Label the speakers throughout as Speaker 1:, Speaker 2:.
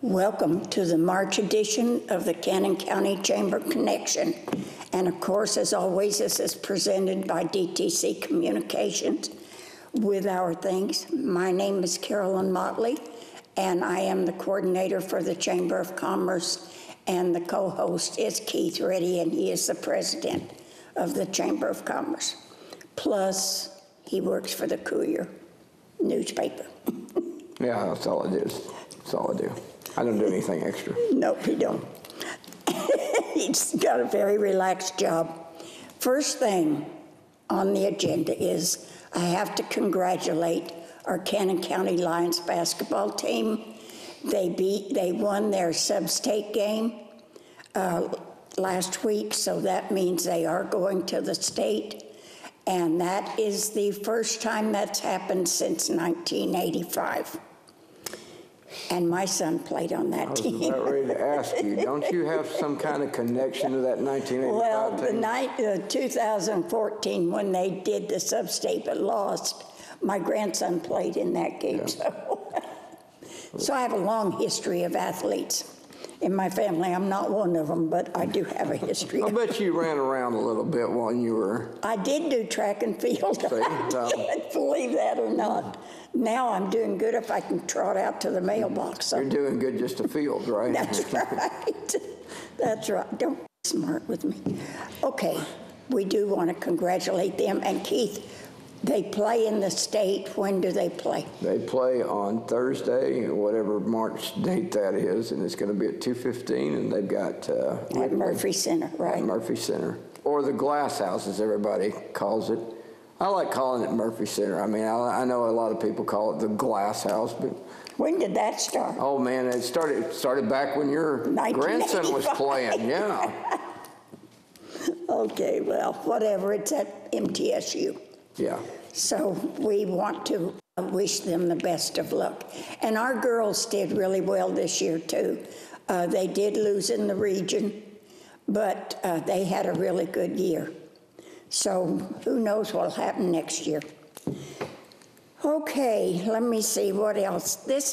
Speaker 1: Welcome to the March edition of the Cannon County Chamber Connection. And of course, as always, this is presented by DTC Communications. With our thanks, my name is Carolyn Motley, and I am the coordinator for the Chamber of Commerce, and the co-host is Keith Reddy, and he is the president of the Chamber of Commerce. Plus, he works for the Courier newspaper.
Speaker 2: Yeah, that's all it is. That's all I do. I don't do anything extra.
Speaker 1: Nope, he don't. He's got a very relaxed job. First thing on the agenda is I have to congratulate our Cannon County Lions basketball team. They won their sub-state game last week, so that means they are going to the state. And that is the first time that's happened since 1985. And my son played on that team.
Speaker 2: I was about ready to ask you, don't you have some kind of connection to that 1985 team?
Speaker 1: Well, 2014, when they did the sub-state but lost, my grandson played in that game. Yeah. So I have a long history of athletes in my family. I'm not one of them, but I do have a history.
Speaker 2: I bet you ran around a little bit while you were...
Speaker 1: I did do track and field. Believe that or not. Now I'm doing good if I can trot out to the mailbox. So.
Speaker 2: You're doing good just to field, right?
Speaker 1: That's right. That's right. Don't be smart with me. Okay, we do want to congratulate them. And Keith, they play in the state. When do they play?
Speaker 2: They play on Thursday, whatever March date that is, and it's going to be at 2:15, and they've got...
Speaker 1: at Murphy Center, right? At
Speaker 2: Murphy Center, or the Glass House, as everybody calls it. I like calling it Murphy Center. I mean, I know a lot of people call it the Glass House, but...
Speaker 1: When did that start?
Speaker 2: Oh, man, it started back when your grandson was playing, yeah.
Speaker 1: Okay, well, whatever, it's at MTSU.
Speaker 2: Yeah.
Speaker 1: So we want to wish them the best of luck. And our girls did really well this year, too. They did lose in the region, but they had a really good year. So who knows what'll happen next year. Okay, let me see what else. This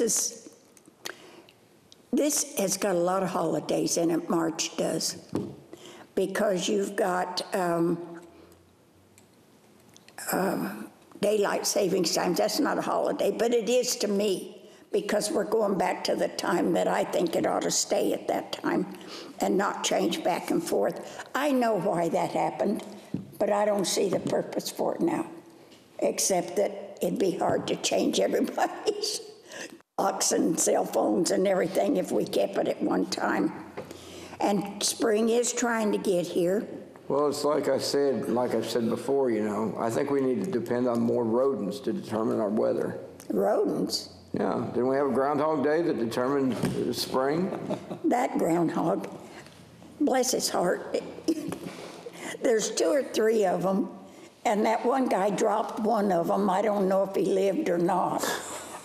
Speaker 1: has got a lot of holidays in it, March does, because you've got daylight savings time. That's not a holiday, but it is to me, because we're going back to the time that I think it ought to stay at that time and not change back and forth. I know why that happened, but I don't see the purpose for it now, except that it'd be hard to change everybody's clocks and cell phones and everything if we kept it at one time. And spring is trying to get here.
Speaker 2: Well, it's like I've said before, you know, I think we need to depend on more rodents to determine our weather.
Speaker 1: Rodents?
Speaker 2: Yeah. Didn't we have a Groundhog Day that determined spring?
Speaker 1: That groundhog, bless his heart, there's 2 or 3 of them, and that one guy dropped one of them. I don't know if he lived or not.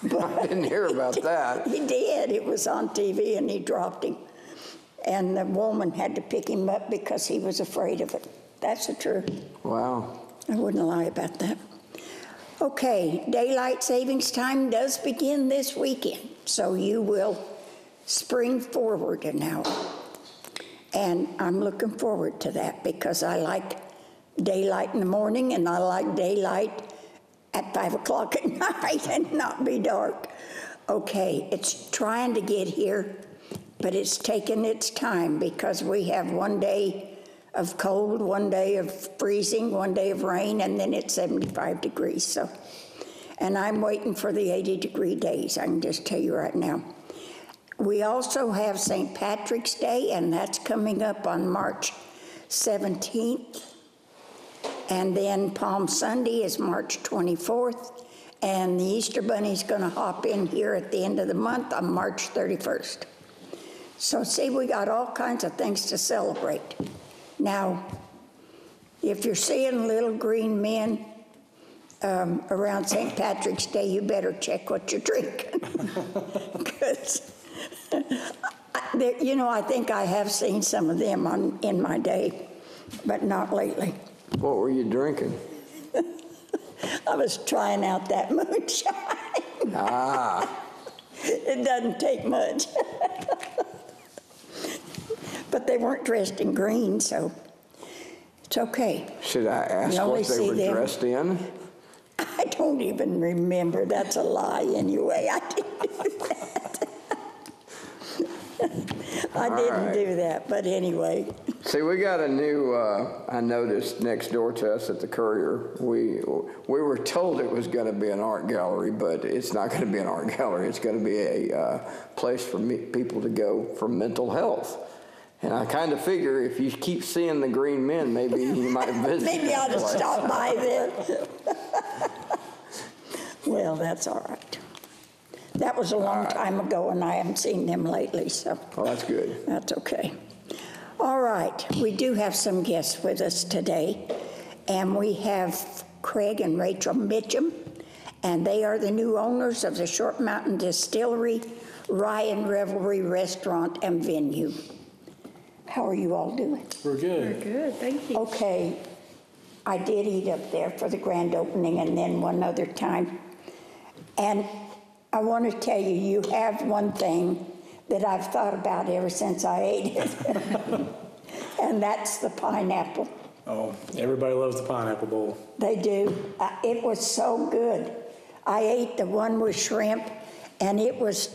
Speaker 1: But
Speaker 2: I didn't hear about that.
Speaker 1: He did. It was on TV, and he dropped him. And the woman had to pick him up because he was afraid of it. That's the truth.
Speaker 2: Wow.
Speaker 1: I wouldn't lie about that. Okay, daylight savings time does begin this weekend, so you will spring forward an hour. And I'm looking forward to that because I like daylight in the morning and I like daylight at 5 o'clock at night and not be dark. Okay, it's trying to get here, but it's taken its time because we have one day of cold, one day of freezing, one day of rain, and then it's 75 degrees. So, and I'm waiting for the 80-degree days, I can just tell you right now. We also have St. Patrick's Day, and that's coming up on March 17th. And then Palm Sunday is March 24th, and the Easter Bunny's gonna hop in here at the end of the month on March 31st. So see, we got all kinds of things to celebrate. Now, if you're seeing little green men around St. Patrick's Day, you better check what you're drinking. Because, you know, I think I have seen some of them in my day, but not lately.
Speaker 2: What were you drinking?
Speaker 1: I was trying out that moonshine.
Speaker 2: Ah.
Speaker 1: It doesn't take much. But they weren't dressed in green, so it's okay.
Speaker 2: Should I ask
Speaker 1: You only
Speaker 2: what they
Speaker 1: see
Speaker 2: were
Speaker 1: them.
Speaker 2: dressed in?
Speaker 1: I don't even remember. That's a lie anyway. I didn't do that. I didn't
Speaker 2: right.
Speaker 1: do that, but anyway.
Speaker 2: See, we got a new, I noticed next door to us at the Courier, we were told it was going to be an art gallery, but it's not going to be an art gallery. It's going to be a place for people to go for mental health. And I kind of figure if you keep seeing the green men, maybe you might visit.
Speaker 1: Maybe I ought
Speaker 2: that
Speaker 1: to
Speaker 2: place.
Speaker 1: stop by there. Well, that's all right. That was a long time ago, and I haven't seen them lately, so
Speaker 2: Well, that's good.
Speaker 1: that's okay. All right, we do have some guests with us today, and we have Craig and Rachel Mitchum, and they are the new owners of the Short Mountain Distillery, Rye and Revelry Restaurant and Venue. How are you all doing?
Speaker 3: We're good.
Speaker 4: We're good, thank you.
Speaker 1: Okay, I did eat up there for the grand opening and then one other time. And I want to tell you, you have one thing that I've thought about ever since I ate it. And that's the pineapple.
Speaker 3: Oh, everybody loves the pineapple bowl.
Speaker 1: They do. It was so good. I ate the one with shrimp, and it was,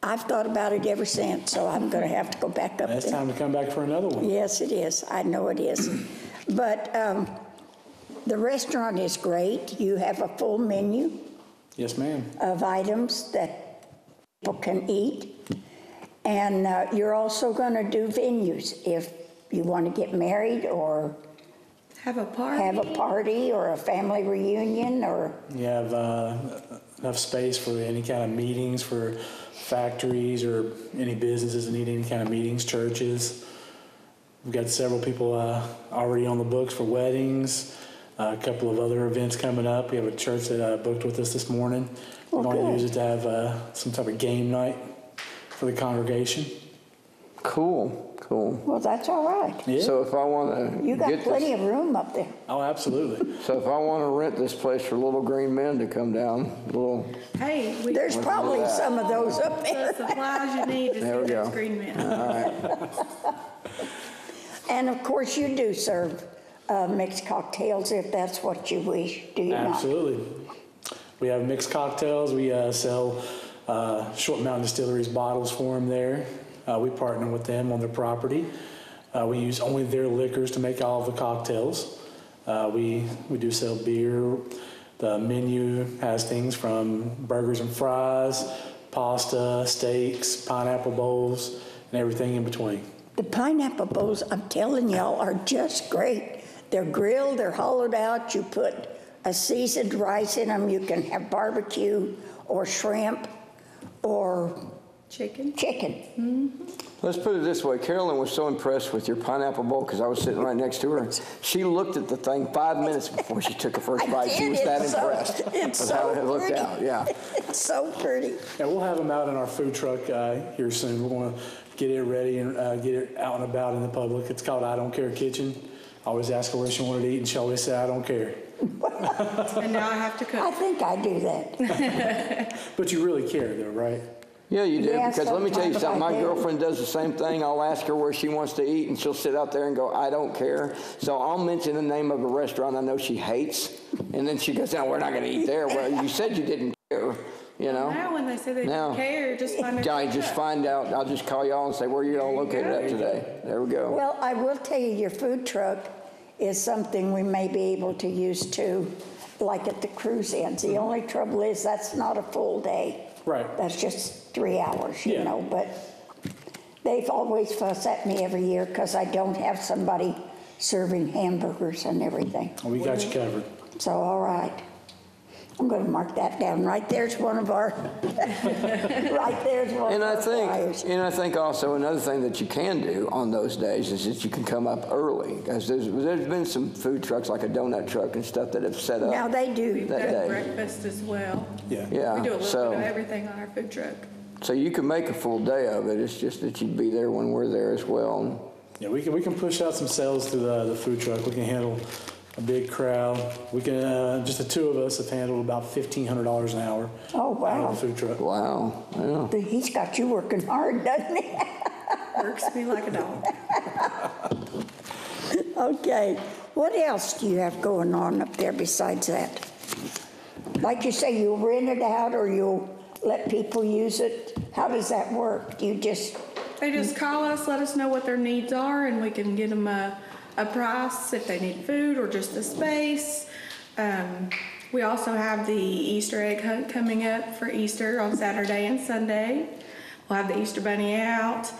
Speaker 1: I've thought about it ever since, so I'm going to have to go back up
Speaker 3: It's
Speaker 1: there.
Speaker 3: time to come back for another one.
Speaker 1: Yes, it is. I know it is. But the restaurant is great. You have a full menu
Speaker 3: Yes, ma'am.
Speaker 1: of items that people can eat. And you're also going to do venues if you want to get married or
Speaker 4: Have a party?
Speaker 1: have a party or a family reunion or,
Speaker 3: You have enough space for any kind of meetings for factories or any businesses that need any kind of meetings, churches. We've got several people already on the books for weddings, a couple of other events coming up. We have a church that booked with us this morning. We're going
Speaker 1: good.
Speaker 3: to use it to have some type of game night for the congregation.
Speaker 2: Cool, cool.
Speaker 1: well, that's all right.
Speaker 3: Yeah.
Speaker 2: So if I want to
Speaker 1: You got plenty of room up there.
Speaker 3: Oh, absolutely.
Speaker 2: So if I want to rent this place for little green men to come down, little,
Speaker 4: Hey, we
Speaker 1: There's probably some of those up
Speaker 4: all
Speaker 1: there.
Speaker 4: the supplies you need to
Speaker 2: There we
Speaker 4: see those
Speaker 2: go.
Speaker 4: green men.
Speaker 2: all right.
Speaker 1: And of course, you do serve mixed cocktails if that's what you wish, do you not?
Speaker 3: Absolutely. We have mixed cocktails. We sell Short Mountain Distillery's bottles for them there. We partner with them on their property. We use only their liquors to make all of the cocktails. We do sell beer. The menu has things from burgers and fries, pasta, steaks, pineapple bowls, and everything in between.
Speaker 1: The pineapple bowls, I'm telling y'all, are just great. They're grilled, they're hollowed out, you put a seasoned rice in them, you can have barbecue or shrimp or
Speaker 4: Chicken?
Speaker 1: chicken.
Speaker 2: Let's put it this way. Carolyn was so impressed with your pineapple bowl because I was sitting right next to her. She looked at the thing 5 minutes before she took her first bite. She was that impressed
Speaker 1: It's
Speaker 2: with
Speaker 1: so
Speaker 2: how it looked
Speaker 1: pretty.
Speaker 2: out. Yeah.
Speaker 1: It's so pretty.
Speaker 3: Yeah, we'll have them out in our food truck here soon. We're going to get it ready and get it out and about in the public. It's called I Don't Care Kitchen. I always ask her where she wanted to eat, and she always said, I don't care.
Speaker 4: And now I have to
Speaker 1: I
Speaker 4: cook.
Speaker 1: think I do that.
Speaker 3: But you really care, though, right?
Speaker 2: Yeah, you do.
Speaker 1: Yeah,
Speaker 2: Because let me tell you
Speaker 1: sometimes
Speaker 2: something.
Speaker 1: I
Speaker 2: My
Speaker 1: do.
Speaker 2: girlfriend does the same thing. I'll ask her where she wants to eat, and she'll sit out there and go, I don't care. So I'll mention the name of a restaurant I know she hates, and then she goes, no, we're not going to eat there. Well, you said you didn't care, you know?
Speaker 4: Now when they say they
Speaker 2: Now.
Speaker 4: don't care, just find a
Speaker 2: I just find out. I'll just call y'all and say, where you all located at today? There we go.
Speaker 1: Well, I will tell you, your food truck is something we may be able to use too, like at the cruise ins. The only trouble is that's not a full day.
Speaker 3: Right.
Speaker 1: That's just 3 hours, you
Speaker 3: Yeah.
Speaker 1: know, but they've always fussed at me every year because I don't have somebody serving hamburgers and everything.
Speaker 3: We got you covered.
Speaker 1: So, all right. I'm going to mark that down. Right there's one of our, right there's one
Speaker 2: And
Speaker 1: of
Speaker 2: I
Speaker 1: our
Speaker 2: think,
Speaker 1: flyers.
Speaker 2: and I think also another thing that you can do on those days is that you can come up early. Because there's been some food trucks like a donut truck and stuff that have set up.
Speaker 1: Now they do.
Speaker 4: We've
Speaker 2: that
Speaker 4: got
Speaker 2: day.
Speaker 4: breakfast as well.
Speaker 3: Yeah.
Speaker 2: Yeah.
Speaker 4: We do a little
Speaker 2: so,
Speaker 4: bit of everything on our food truck.
Speaker 2: so you can make a full day of it. It's just that you'd be there when we're there as well.
Speaker 3: Yeah, we can push out some sales to the food truck. We can handle a big crowd. We can, just the two of us have handled about $1,500 an hour.
Speaker 1: Oh,
Speaker 3: Out
Speaker 1: wow.
Speaker 3: of the food truck.
Speaker 2: Wow, yeah.
Speaker 1: He's got you working hard, doesn't he?
Speaker 4: Works me like a dog.
Speaker 1: Okay, what else do you have going on up there besides that? Like you say, you'll rent it out or you'll let people use it? How does that work? Do you just,
Speaker 4: They just call us, let us know what their needs are, and we can get them a price if they need food or just a space. We also have the Easter egg hunt coming up for Easter on Saturday and Sunday. We'll have the Easter bunny out.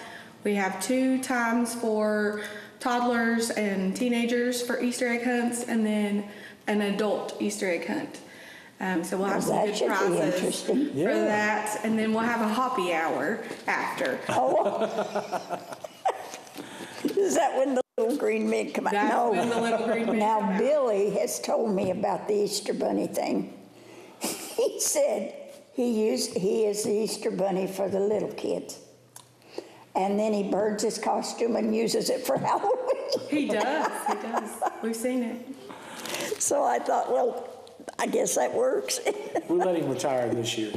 Speaker 4: We have 2 times for toddlers and teenagers for Easter egg hunts, and then an adult Easter egg hunt. So we'll have some
Speaker 1: that
Speaker 4: good
Speaker 1: should be
Speaker 4: prizes
Speaker 1: interesting.
Speaker 4: for
Speaker 3: Yeah.
Speaker 4: that, and then we'll have a hoppy hour after.
Speaker 1: is that when the little green men come out?
Speaker 4: That's
Speaker 1: No.
Speaker 4: when the little green men come
Speaker 1: Now,
Speaker 4: out.
Speaker 1: Billy has told me about the Easter Bunny thing. He said he is the Easter Bunny for the little kids. And then he burns his costume and uses it for Halloween.
Speaker 4: He does. We've seen it.
Speaker 1: So I thought, well, I guess that works.
Speaker 3: We let him retire this year.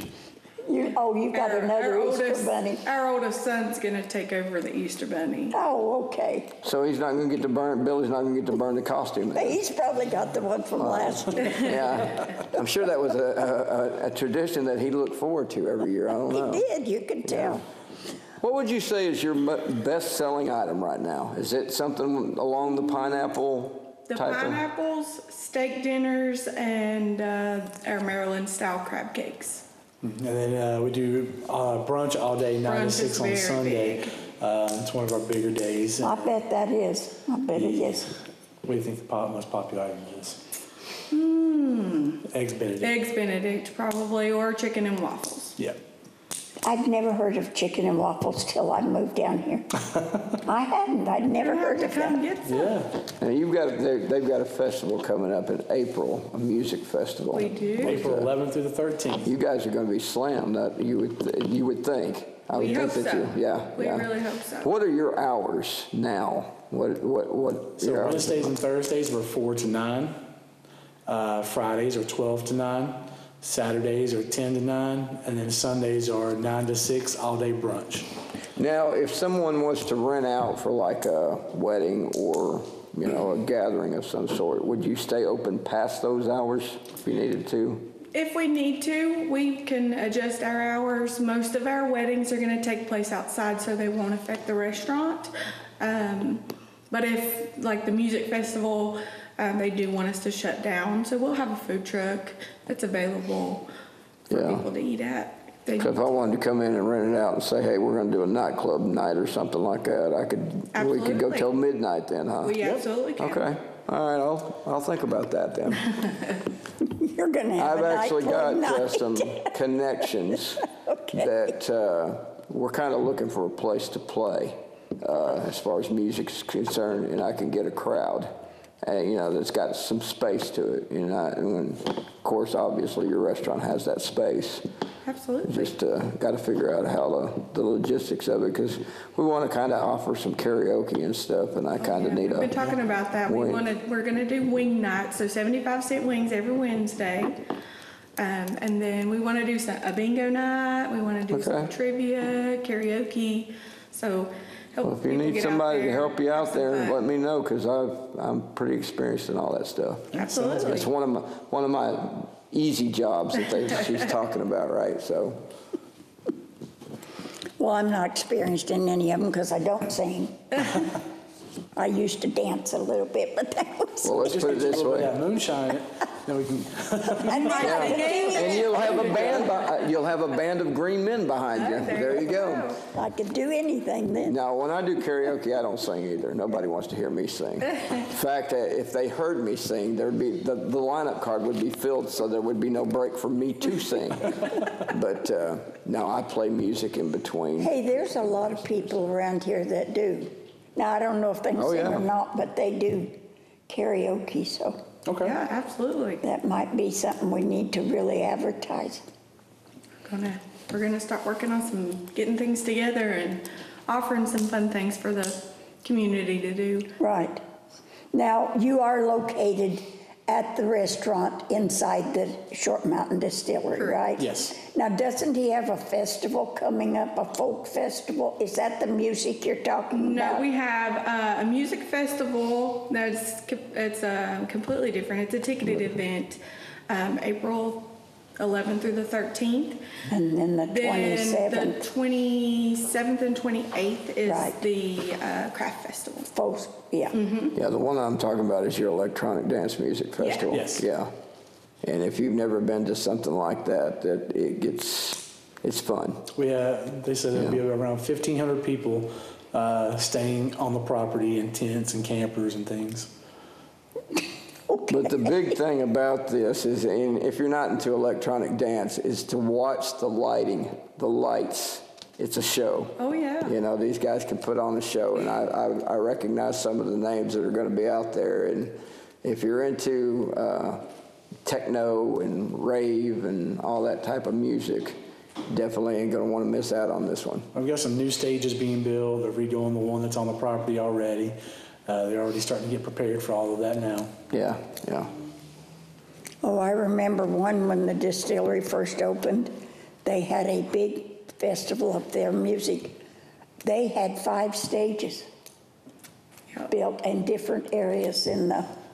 Speaker 1: You've got another Easter Bunny.
Speaker 4: Our oldest son's gonna take over the Easter Bunny.
Speaker 1: Oh, okay.
Speaker 2: So he's not gonna get to burn, Billy's not gonna get to burn the costume then?
Speaker 1: He's probably got the one from last year.
Speaker 2: Yeah, I'm sure that was a tradition that he looked forward to every year, I don't know.
Speaker 1: He did, you can tell.
Speaker 2: What would you say is your best-selling item right now? Is it something along the pineapple
Speaker 4: The
Speaker 2: type of?
Speaker 4: pineapples, steak dinners, and our Maryland-style crab cakes.
Speaker 3: And then we do brunch all day, 9 to
Speaker 4: Brunch
Speaker 3: 6
Speaker 4: is
Speaker 3: on
Speaker 4: very
Speaker 3: Sunday.
Speaker 4: big.
Speaker 3: It's one of our bigger days.
Speaker 1: I bet that is. I bet it is.
Speaker 3: What do you think the most popular item is? Eggs Benedict.
Speaker 4: Eggs Benedict, probably, or chicken and waffles.
Speaker 3: Yeah.
Speaker 1: I'd never heard of chicken and waffles till I moved down here. I hadn't. I'd never heard of
Speaker 4: Come
Speaker 1: that.
Speaker 4: get some.
Speaker 3: Yeah.
Speaker 2: And they've got a festival coming up in April, a music festival.
Speaker 4: We do.
Speaker 3: April 11th through the 13th.
Speaker 2: You guys are going to be slammed. You would think. I would
Speaker 4: We
Speaker 2: think
Speaker 4: hope
Speaker 2: that
Speaker 4: so.
Speaker 2: you. Yeah.
Speaker 4: We
Speaker 2: yeah.
Speaker 4: really hope so.
Speaker 2: What are your hours now? What?
Speaker 3: So
Speaker 2: your hours?
Speaker 3: Wednesdays and Thursdays were 4 to 9. Fridays are 12 to 9. Saturdays are 10 to 9. And then Sundays are 9 to 6, all-day brunch.
Speaker 2: Now, if someone was to rent out for like a wedding or a gathering of some sort, would you stay open past those hours if you needed to?
Speaker 4: If we need to, we can adjust our hours. Most of our weddings are going to take place outside, so they won't affect the restaurant. But if, like the music festival, they do want us to shut down, so we'll have a food truck that's available for
Speaker 2: Yeah.
Speaker 4: people to eat at. They-
Speaker 2: So if I wanted to come in and rent it out and say, hey, we're going to do a nightclub night or something like that, we could go
Speaker 4: Absolutely.
Speaker 2: till midnight then, huh?
Speaker 4: We absolutely can.
Speaker 2: Okay. All right, I'll think about that then.
Speaker 1: You're going to have
Speaker 2: I've
Speaker 1: a
Speaker 2: actually
Speaker 1: nightclub
Speaker 2: got
Speaker 1: night.
Speaker 2: some connections that we're kind of looking for a place to play as far as music's concerned, and I can get a crowd, that's got some space to it. And of course, obviously, your restaurant has that space.
Speaker 4: Absolutely.
Speaker 2: Just got to figure out how the logistics of it, because we want to kind of offer some karaoke and stuff, and I kind of need
Speaker 4: We've been talking about that.
Speaker 2: wing.
Speaker 4: We're going to do wing night, so 75-cent wings every Wednesday. And then we want to do a bingo night. We want to do some
Speaker 2: Okay.
Speaker 4: trivia, karaoke. So help
Speaker 2: Well, if you
Speaker 4: people
Speaker 2: need
Speaker 4: get out
Speaker 2: somebody to
Speaker 4: there,
Speaker 2: help you
Speaker 4: have
Speaker 2: out
Speaker 4: some
Speaker 2: there,
Speaker 4: fun.
Speaker 2: let me know, because I'm pretty experienced in all that stuff.
Speaker 4: Absolutely.
Speaker 2: It's one of my easy jobs that she's talking about, right? So,
Speaker 1: Well, I'm not experienced in any of them because I don't sing. I used to dance a little bit, but that was.
Speaker 2: well, let's
Speaker 3: Just
Speaker 2: put it
Speaker 3: get you a
Speaker 2: this
Speaker 3: little bit of
Speaker 2: way.
Speaker 3: that moonshine in it, then we can.
Speaker 1: And then I could do
Speaker 2: And you'll have a band of green men behind you. There you go.
Speaker 1: I could do anything then.
Speaker 2: Now, when I do karaoke, I don't sing either. Nobody wants to hear me sing. In fact, if they heard me sing, there'd be the lineup card would be filled, so there would be no break for me to sing. But no, I play music in between.
Speaker 1: Hey, there's a lot of people around here that do. Now, I don't know if they can
Speaker 2: Oh,
Speaker 1: sing
Speaker 2: yeah.
Speaker 1: or not, but they do karaoke, so
Speaker 3: Okay.
Speaker 4: Yeah, absolutely.
Speaker 1: that might be something we need to really advertise.
Speaker 4: We're gonna start working on getting things together and offering some fun things for the community to do.
Speaker 1: Right. Now, you are located at the restaurant inside the Short Mountain Distillery, right?
Speaker 3: Yes.
Speaker 1: Now, doesn't he have a festival coming up, a folk festival? Is that the music you're talking about?
Speaker 4: No, we have a music festival it's completely different. It's a ticketed event, April 11th through the 13th.
Speaker 1: And then the
Speaker 4: Then
Speaker 1: 27th,
Speaker 4: the 27th and 28th is
Speaker 1: Right.
Speaker 4: the craft festival.
Speaker 1: folks, yeah.
Speaker 2: Yeah, the one I'm talking about is your electronic dance music festival.
Speaker 3: Yes.
Speaker 2: Yeah. And if you've never been to something like that, it's fun.
Speaker 3: They said there'd be
Speaker 2: Yeah.
Speaker 3: around 1,500 people staying on the property in tents and campers and things.
Speaker 2: But the big thing about this is, if you're not into electronic dance, is to watch the lighting, the lights. It's a show.
Speaker 4: Oh, yeah.
Speaker 2: You know, these guys can put on a show, and I recognize some of the names that are going to be out there. And if you're into techno and rave and all that type of music, definitely ain't going to want to miss out on this one.
Speaker 3: I've got some new stages being built. They're redoing the one that's on the property already. They're already starting to get prepared for all of that now.
Speaker 2: Yeah, yeah.
Speaker 1: Oh, I remember one when the distillery first opened. They had a big festival of their music. They had 5 stages
Speaker 4: Yep.
Speaker 1: built in different areas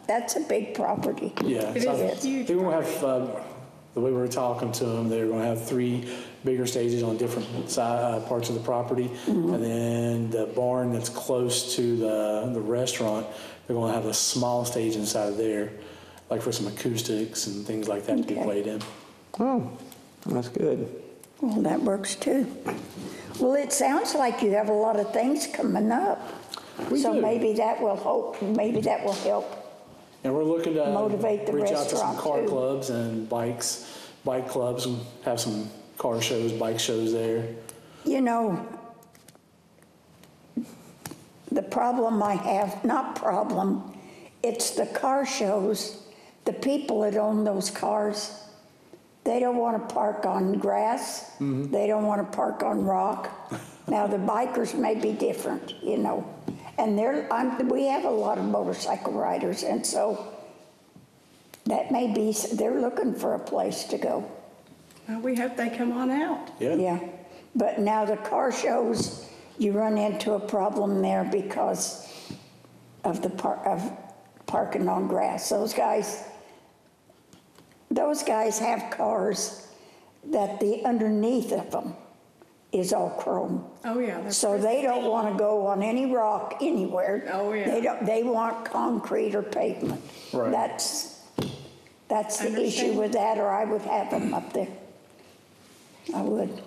Speaker 1: that's a big property.
Speaker 3: Yeah,
Speaker 4: It
Speaker 3: so
Speaker 4: is huge.
Speaker 3: They're going to have, the way we were talking to them, they're going to have 3 bigger stages on different parts of the property. And then the barn that's close to the restaurant, they're going to have a small stage inside of there, like for some acoustics and things like that to be
Speaker 1: Okay.
Speaker 3: played in.
Speaker 2: Oh, that's good.
Speaker 1: Well, that works too. Well, it sounds like you have a lot of things coming up.
Speaker 3: We
Speaker 1: So
Speaker 3: do.
Speaker 1: maybe that will help
Speaker 3: And we're looking to
Speaker 1: Motivate the
Speaker 3: reach out to some
Speaker 1: restaurant,
Speaker 3: car
Speaker 1: too.
Speaker 3: clubs and bike clubs, and have some car shows, bike shows there.
Speaker 1: You know, the problem I have, not problem, it's the car shows, the people that own those cars, they don't want to park on grass. They don't want to park on rock. Now, the bikers may be different, you know. And we have a lot of motorcycle riders, and so that may be, they're looking for a place to go.
Speaker 4: Well, we hope they come on out.
Speaker 1: Yeah, but now the car shows, you run into a problem there because of the parking on grass. Those guys have cars that the underneath of them is all chrome.
Speaker 4: Oh, yeah. they're
Speaker 1: So they don't want to go on any rock anywhere.
Speaker 4: Oh, yeah.
Speaker 1: They want concrete or pavement.
Speaker 3: Right.
Speaker 1: That's the issue
Speaker 4: Understand.
Speaker 1: with that, or I would have them up there. I would.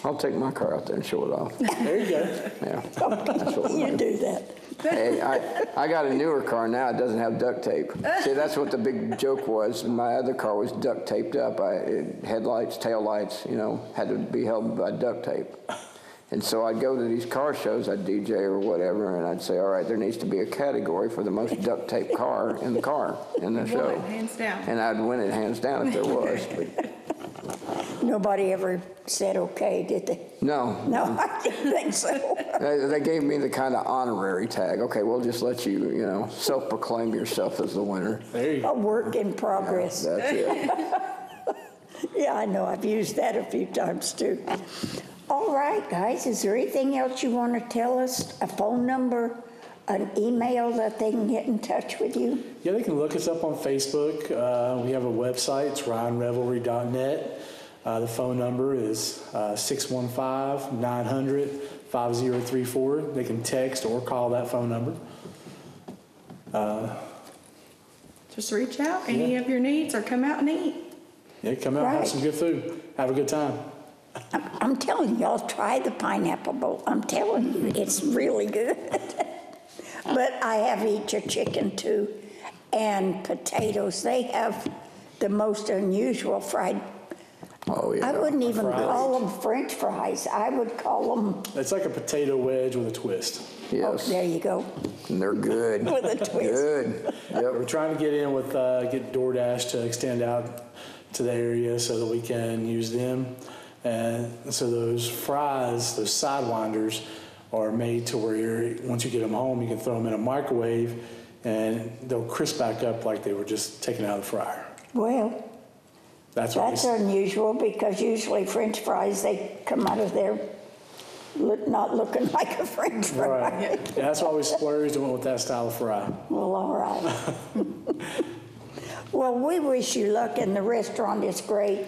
Speaker 2: I'll take my car out there and show it off.
Speaker 3: There you go.
Speaker 2: Yeah, that's what we'll
Speaker 1: You
Speaker 2: do.
Speaker 1: do that.
Speaker 2: Hey, I got a newer car now. It doesn't have duct tape. See, that's what the big joke was. My other car was duct taped up. Headlights, tail lights, you know, had to be held by duct tape. And so I'd go to these car shows, I'd DJ or whatever, and I'd say, all right, there needs to be a category for the most duct tape car in the show.
Speaker 4: One, hands down.
Speaker 2: And I'd win it hands down if there was. But
Speaker 1: Nobody ever said okay, did they?
Speaker 2: no,
Speaker 1: No, I didn't think so.
Speaker 2: they gave me the kind of honorary tag. Okay, we'll just let you, you know, self-proclaim yourself as the winner.
Speaker 3: There you
Speaker 1: A
Speaker 3: go.
Speaker 1: work in progress.
Speaker 2: That's it.
Speaker 1: Yeah, I know, I've used that a few times too. All right, guys, is there anything else you want to tell us? A phone number, an email that they can get in touch with you?
Speaker 3: Yeah, they can look us up on Facebook. We have a website. It's ryanrevelry.net. The phone number is 615-900-5034. They can text or call that phone number.
Speaker 4: Just reach out, any of your needs, or come out and eat.
Speaker 3: Yeah, come out and have
Speaker 1: Right.
Speaker 3: some good food. Have a good time.
Speaker 1: I'm telling you, I'll try the pineapple bowl. I'm telling you, it's really good. But I have eaten a chicken too, and potatoes. They have the most unusual fried.
Speaker 2: Oh, yeah.
Speaker 1: I wouldn't even
Speaker 3: Fries.
Speaker 1: call them French fries. I would call them,
Speaker 3: It's like a potato wedge with a twist.
Speaker 2: Yes.
Speaker 1: there you go,
Speaker 2: And they're good.
Speaker 1: with a twist.
Speaker 2: Good.
Speaker 3: We're
Speaker 2: Yep.
Speaker 3: trying to get in with, get DoorDash to extend out to the area so that we can use them. And so those fries, those sidewinders, are made to where once you get them home, you can throw them in a microwave and they'll crisp back up like they were just taken out of the fryer.
Speaker 1: Well,
Speaker 3: That's what
Speaker 1: that's unusual because usually French fries, they come out of there not looking like a French fry.
Speaker 3: Right. Yeah, that's why we splurged and went with that style of fry.
Speaker 1: Well, all right. Well, we wish you luck, and the restaurant is great.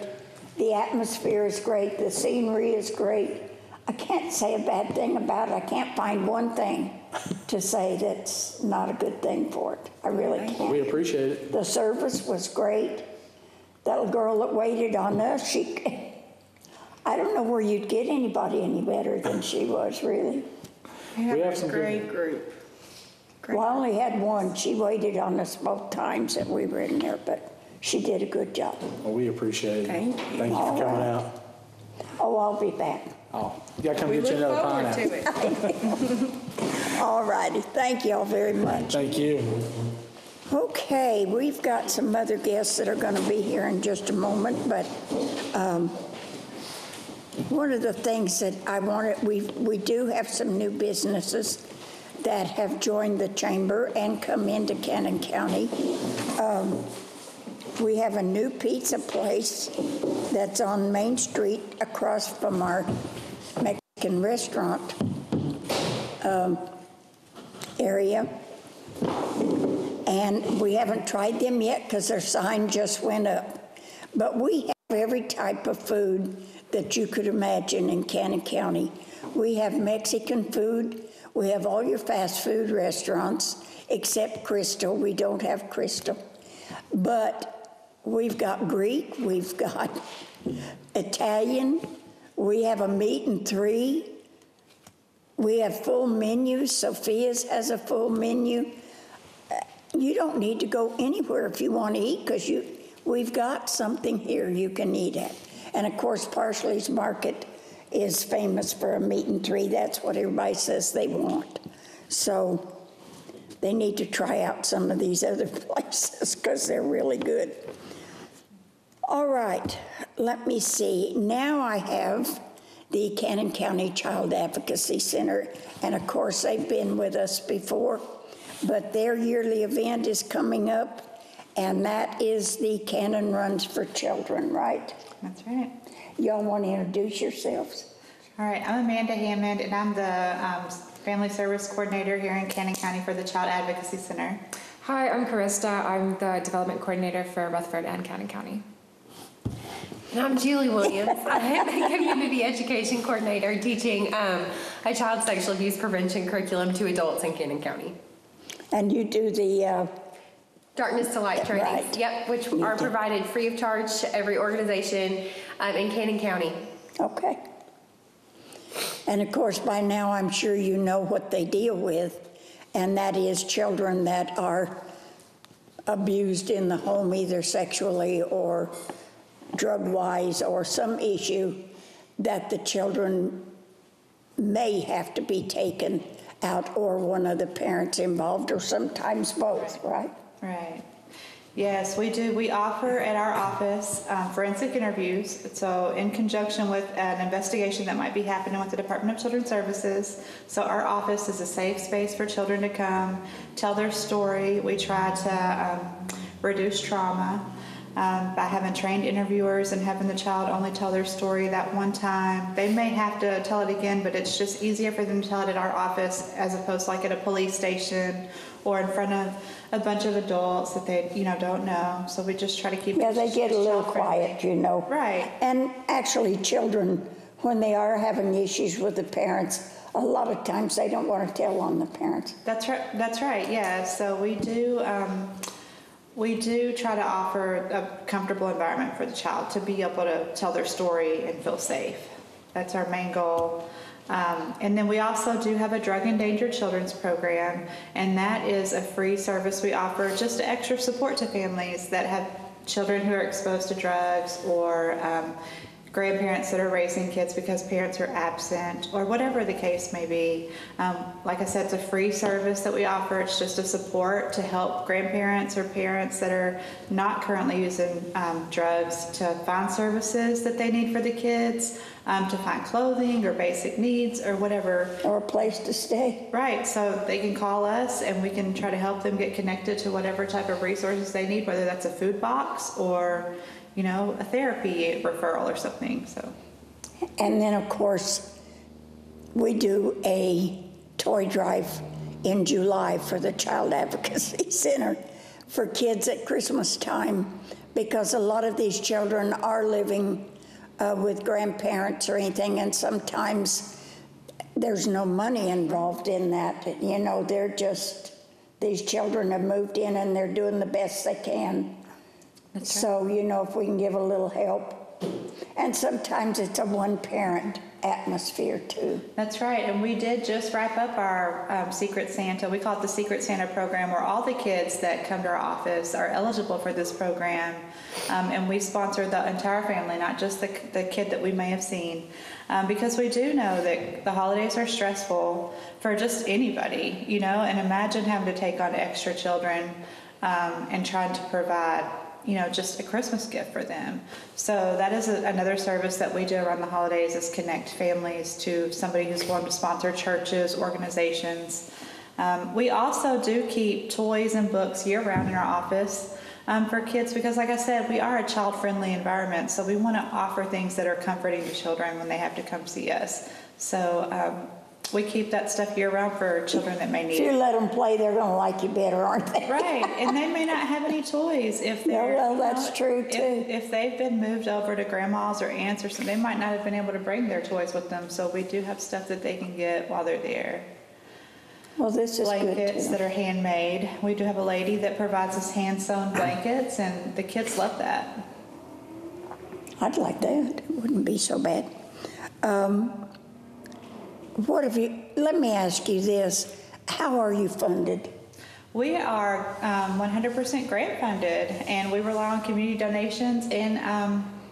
Speaker 1: The atmosphere is great. The scenery is great. I can't say a bad thing about it. I can't find one thing to say that's not a good thing for it. I really can't.
Speaker 3: We appreciate it.
Speaker 1: The service was great. That little girl that waited on us, I don't know where you'd get anybody any better than she was, really.
Speaker 4: We have,
Speaker 3: We have
Speaker 4: a
Speaker 3: some
Speaker 4: great group. Great.
Speaker 1: Well, I only had one. She waited on us both times that we were in there, but she did a good job.
Speaker 3: Well, we appreciate it.
Speaker 4: Thank you.
Speaker 3: Thank you
Speaker 1: All
Speaker 3: for coming
Speaker 1: right.
Speaker 3: out.
Speaker 1: Oh, I'll be back.
Speaker 3: Oh, you gotta come
Speaker 4: We
Speaker 3: get you
Speaker 4: look
Speaker 3: another
Speaker 4: forward
Speaker 3: pineapple.
Speaker 4: to it.
Speaker 1: All righty. Thank you all very much.
Speaker 3: Thank you.
Speaker 1: Okay, we've got some other guests that are going to be here in just a moment, but one of the things that I wanted, we do have some new businesses that have joined the chamber and come into Cannon County. We have a new pizza place that's on Main Street across from our Mexican restaurant area. And we haven't tried them yet because their sign just went up. But we have every type of food that you could imagine in Cannon County. We have Mexican food. We have all your fast food restaurants, except Crystal. We don't have Crystal. But we've got Greek, we've got Italian, we have a meat and three. We have full menus. Sophia's has a full menu. You don't need to go anywhere if you want to eat because we've got something here you can eat at. And of course, Parsley's Market is famous for a meat and three. That's what everybody says they want. So they need to try out some of these other places because they're really good. All right, let me see. Now I have the Cannon County Child Advocacy Center, and of course they've been with us before, but their yearly event is coming up, and that is the Cannon Runs for Children, right?
Speaker 5: That's right.
Speaker 1: Y'all want to introduce yourselves?
Speaker 5: All right, I'm Amanda Hammond, and I'm the Family Service Coordinator here in Cannon County for the Child Advocacy Center.
Speaker 6: Hi, I'm Karista. I'm the Development Coordinator for Rutherford and Cannon County.
Speaker 7: And I'm Julie Williams. I'm the Community Education Coordinator teaching a child sexual abuse prevention curriculum to adults in Cannon County.
Speaker 1: And you do the,
Speaker 7: Darkness to Light trainings,
Speaker 1: Right.
Speaker 7: yep, which
Speaker 1: You
Speaker 7: are
Speaker 1: do.
Speaker 7: provided free of charge to every organization in Cannon County.
Speaker 1: okay. And of course, by now, I'm sure you know what they deal with, and that is children that are abused in the home, either sexually or drug-wise, or some issue that the children may have to be taken out, or one of the parents involved, or sometimes both, right?
Speaker 5: Right. Yes, we do. We offer at our office forensic interviews. So in conjunction with an investigation that might be happening with the Department of Children's Services. So our office is a safe space for children to come, tell their story. We try to reduce trauma by having trained interviewers and having the child only tell their story that one time. They may have to tell it again, but it's just easier for them to tell it at our office as opposed to like at a police station or in front of a bunch of adults that they, don't know. So we just try to keep
Speaker 1: Yeah,
Speaker 5: it
Speaker 1: they get a little
Speaker 5: child-friendly.
Speaker 1: quiet, you know.
Speaker 5: Right.
Speaker 1: And actually, children, when they are having issues with the parents, a lot of times they don't want to tell on the parents.
Speaker 5: That's right. That's right. Yeah. So we do try to offer a comfortable environment for the child to be able to tell their story and feel safe. That's our main goal. And then we also do have a drug endangered children's program, and that is a free service we offer, just extra support to families that have children who are exposed to drugs or grandparents that are raising kids because parents are absent, or whatever the case may be. Like I said, it's a free service that we offer. It's just a support to help grandparents or parents that are not currently using drugs to find services that they need for the kids, to find clothing or basic needs or whatever.
Speaker 1: Or a place to stay.
Speaker 5: Right, so they can call us and we can try to help them get connected to whatever type of resources they need, whether that's a food box or, you know, a therapy referral or something, so.
Speaker 1: And then, of course, we do a toy drive in July for the Child Advocacy Center for kids at Christmas time, because a lot of these children are living with grandparents or anything, and sometimes there's no money involved in that. You know, they're just, these children have moved in and they're doing the best they can.
Speaker 5: That's right.
Speaker 1: So, you know, if we can give a little help. And sometimes it's a one-parent atmosphere too.
Speaker 5: That's right, and we did just wrap up our Secret Santa. We call it the Secret Santa program, where all the kids that come to our office are eligible for this program, and we sponsor the entire family, not just the kid that we may have seen, because we do know that the holidays are stressful for just anybody, you know, and imagine having to take on extra children and trying to provide, you know, just a Christmas gift for them. So that is another service that we do around the holidays, is connect families to somebody who's willing to sponsor churches, organizations. We also do keep toys and books year-round in our office for kids, because like I said, we are a child-friendly environment, so we want to offer things that are comforting to children when they have to come see us. So we keep that stuff year-round for children that may need
Speaker 1: If you
Speaker 5: it.
Speaker 1: let them play, they're going to like you better, aren't they?
Speaker 5: Right, and they may not have any toys if they're.
Speaker 1: well, that's true, too.
Speaker 5: If they've been moved over to grandma's or aunts or something, they might not have been able to bring their toys with them. So we do have stuff that they can get while they're there.
Speaker 1: Well, this is good
Speaker 5: Blankets
Speaker 1: too.
Speaker 5: that are handmade. We do have a lady that provides us hand-sewn blankets, and the kids love that.
Speaker 1: I'd like that. It wouldn't be so bad. What have you, let me ask you this. How are you funded?
Speaker 5: We are 100% grant funded, and we rely on community donations and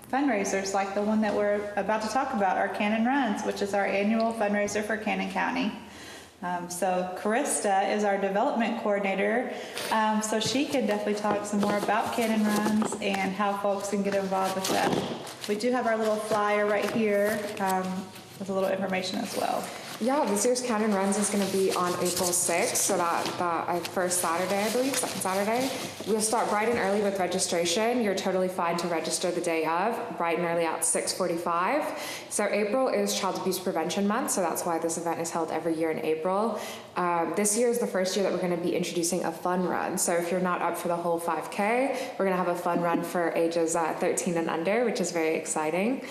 Speaker 5: fundraisers like the one that we're about to talk about, our Cannon Runs, which is our annual fundraiser for Cannon County. So Krista is our development coordinator, so she can definitely talk some more about Cannon Runs and how folks can get involved with that. We do have our little flyer right here with a little information as well.
Speaker 6: Yeah, this year's Cannon Runs is going to be on April 6th, so that first Saturday, I believe, second Saturday. We'll start bright and early with registration. You're totally fine to register the day of, bright and early at 6:45. So April is Child Abuse Prevention Month, so that's why this event is held every year in April. This year is the first year that we're going to be introducing a fun run. So if you're not up for the whole 5K, we're going to have a fun run for ages 13 and under, which is very exciting.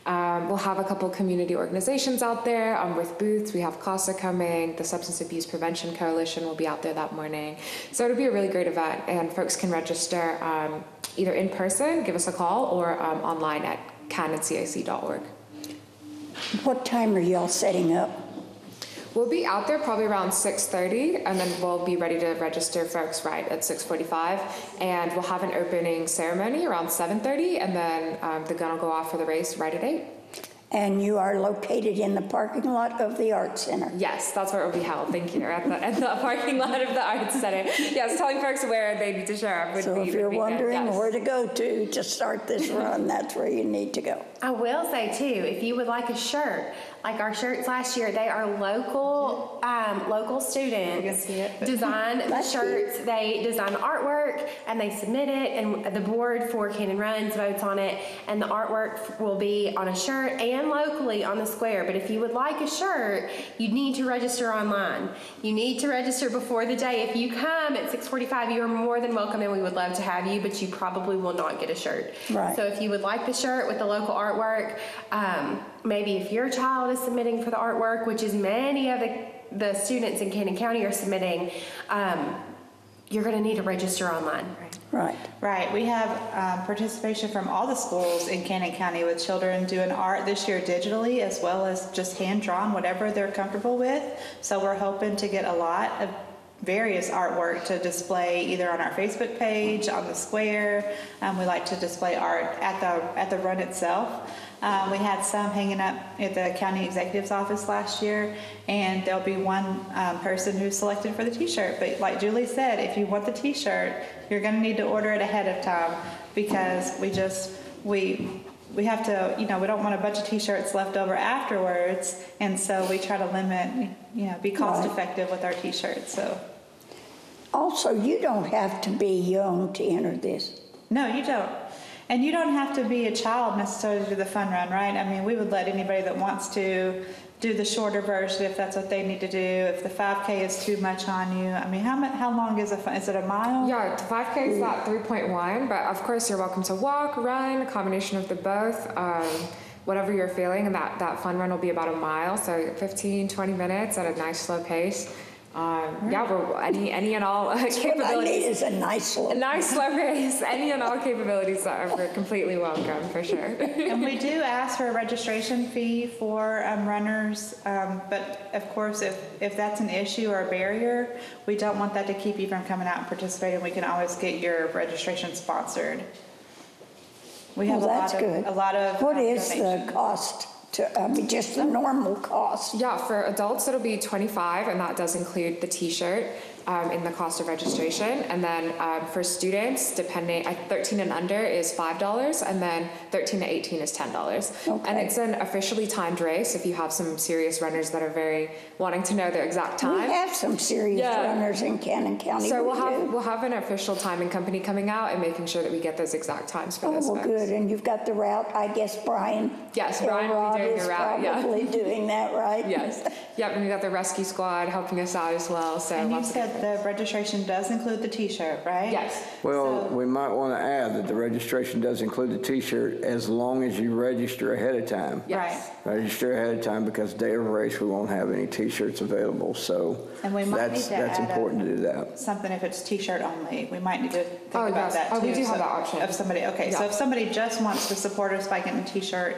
Speaker 6: We'll have a couple community organizations out there with booths. We have CASA coming. The Substance Abuse Prevention Coalition will be out there that morning. So it'll be a really great event, and folks can register either in person, give us a call, or online at cannoncac.org.
Speaker 1: What time are y'all setting up?
Speaker 6: We'll be out there probably around 6:30, and then we'll be ready to register folks right at 6:45, and we'll have an opening ceremony around 7:30, and then the gun will go off for the race right at 8.
Speaker 1: And you are located in the parking lot of the Art Center.
Speaker 6: Yes, that's where it will be held. Thank you. At the parking lot of the Arts Center. Yes, telling folks where they need to show up would
Speaker 1: So
Speaker 6: be
Speaker 1: if you're
Speaker 6: would be good.
Speaker 1: wondering
Speaker 6: Yes.
Speaker 1: where to go to start this run, that's where you need to go.
Speaker 7: I will say too, if you would like a shirt, like our shirts last year, they are local students
Speaker 5: see it, but-
Speaker 7: design the
Speaker 1: That's
Speaker 7: shirts. They design the artwork and they submit it, and the board for Cannon Runs votes on it, and the artwork will be on a shirt and locally on the square. But if you would like a shirt, you need to register online. You need to register before the day. If you come at 6:45, you are more than welcome, and we would love to have you, but you probably will not get a shirt.
Speaker 1: Right.
Speaker 7: So if you would like the shirt with the local artwork, maybe if your child is submitting for the artwork, which is many of the students in Cannon County are submitting, you're going to need to register online.
Speaker 1: Right.
Speaker 5: Right, we have participation from all the schools in Cannon County with children doing art this year digitally, as well as just hand-drawn, whatever they're comfortable with. So we're hoping to get a lot of various artwork to display either on our Facebook page, on the square. We like to display art at the run itself. We had some hanging up at the county executive's office last year, and there'll be one person who's selected for the t-shirt. But like Julie said, if you want the t-shirt, you're going to need to order it ahead of time, because we have to, we don't want a bunch of t-shirts left over afterwards, and so we try to limit, be cost effective with our t-shirts. So
Speaker 1: Also, you don't have to be young to enter this.
Speaker 5: no, you don't. And you don't have to be a child necessarily to do the fun run, right? I mean, we would let anybody that wants to do the shorter version if that's what they need to do. If the 5K is too much on you, I mean, how long is is it a mile?
Speaker 6: Yeah, the 5K is about 3.1, but of course you're welcome to walk, run, a combination of the both, whatever you're feeling, and that fun run will be about a mile, so 15, 20 minutes at a nice slow pace. Yeah, we're any and all
Speaker 1: What I need
Speaker 6: capabilities.
Speaker 1: is a nice slow.
Speaker 6: A nice slow pace, any and all capabilities are completely welcome, for sure.
Speaker 5: And we do ask for a registration fee for runners, but of course, if that's an issue or a barrier, we don't want that to keep you from coming out and participating. We can always get your registration sponsored. We have
Speaker 1: Well, that's good.
Speaker 5: a lot of
Speaker 1: What is the
Speaker 5: donations.
Speaker 1: cost to, just the normal cost?
Speaker 6: Yeah, for adults it'll be $25, and that does include the t-shirt in the cost of registration. And then for students, depending, 13 and under is $5, and then 13 to 18 is $10.
Speaker 1: Okay.
Speaker 6: And it's an officially timed race if you have some serious runners that are very wanting to know their exact
Speaker 1: We
Speaker 6: time.
Speaker 1: have some serious
Speaker 6: Yeah.
Speaker 1: runners in Cannon County.
Speaker 6: So
Speaker 1: We do.
Speaker 6: we'll have an official timing company coming out and making sure that we get those exact times for
Speaker 1: Oh,
Speaker 6: those
Speaker 1: well,
Speaker 6: folks.
Speaker 1: good. And you've got the route, I guess Brian.
Speaker 6: Yes, Brian will be
Speaker 1: Elrod
Speaker 6: doing
Speaker 1: is
Speaker 6: the route, yeah.
Speaker 1: probably doing that, right?
Speaker 6: Yes. Yep, and we got the rescue squad helping us out as well. So
Speaker 5: And you
Speaker 6: lots of
Speaker 5: said the registration does include the t-shirt, right?
Speaker 6: Yes.
Speaker 2: Well,
Speaker 5: So-
Speaker 2: we might want to add that the registration does include the t-shirt as long as you register ahead of time.
Speaker 6: Yes.
Speaker 2: Register ahead of time, because day of race, we won't have any t-shirts available, so
Speaker 5: And we might need to
Speaker 2: that's
Speaker 5: add
Speaker 2: important to do that.
Speaker 5: something if it's t-shirt only. We might need to think
Speaker 6: Oh,
Speaker 5: about
Speaker 6: yes.
Speaker 5: that too.
Speaker 6: Oh, we do have
Speaker 5: So
Speaker 6: that option.
Speaker 5: If somebody, okay, so
Speaker 6: Yeah.
Speaker 5: if somebody just wants to support us by getting a t-shirt,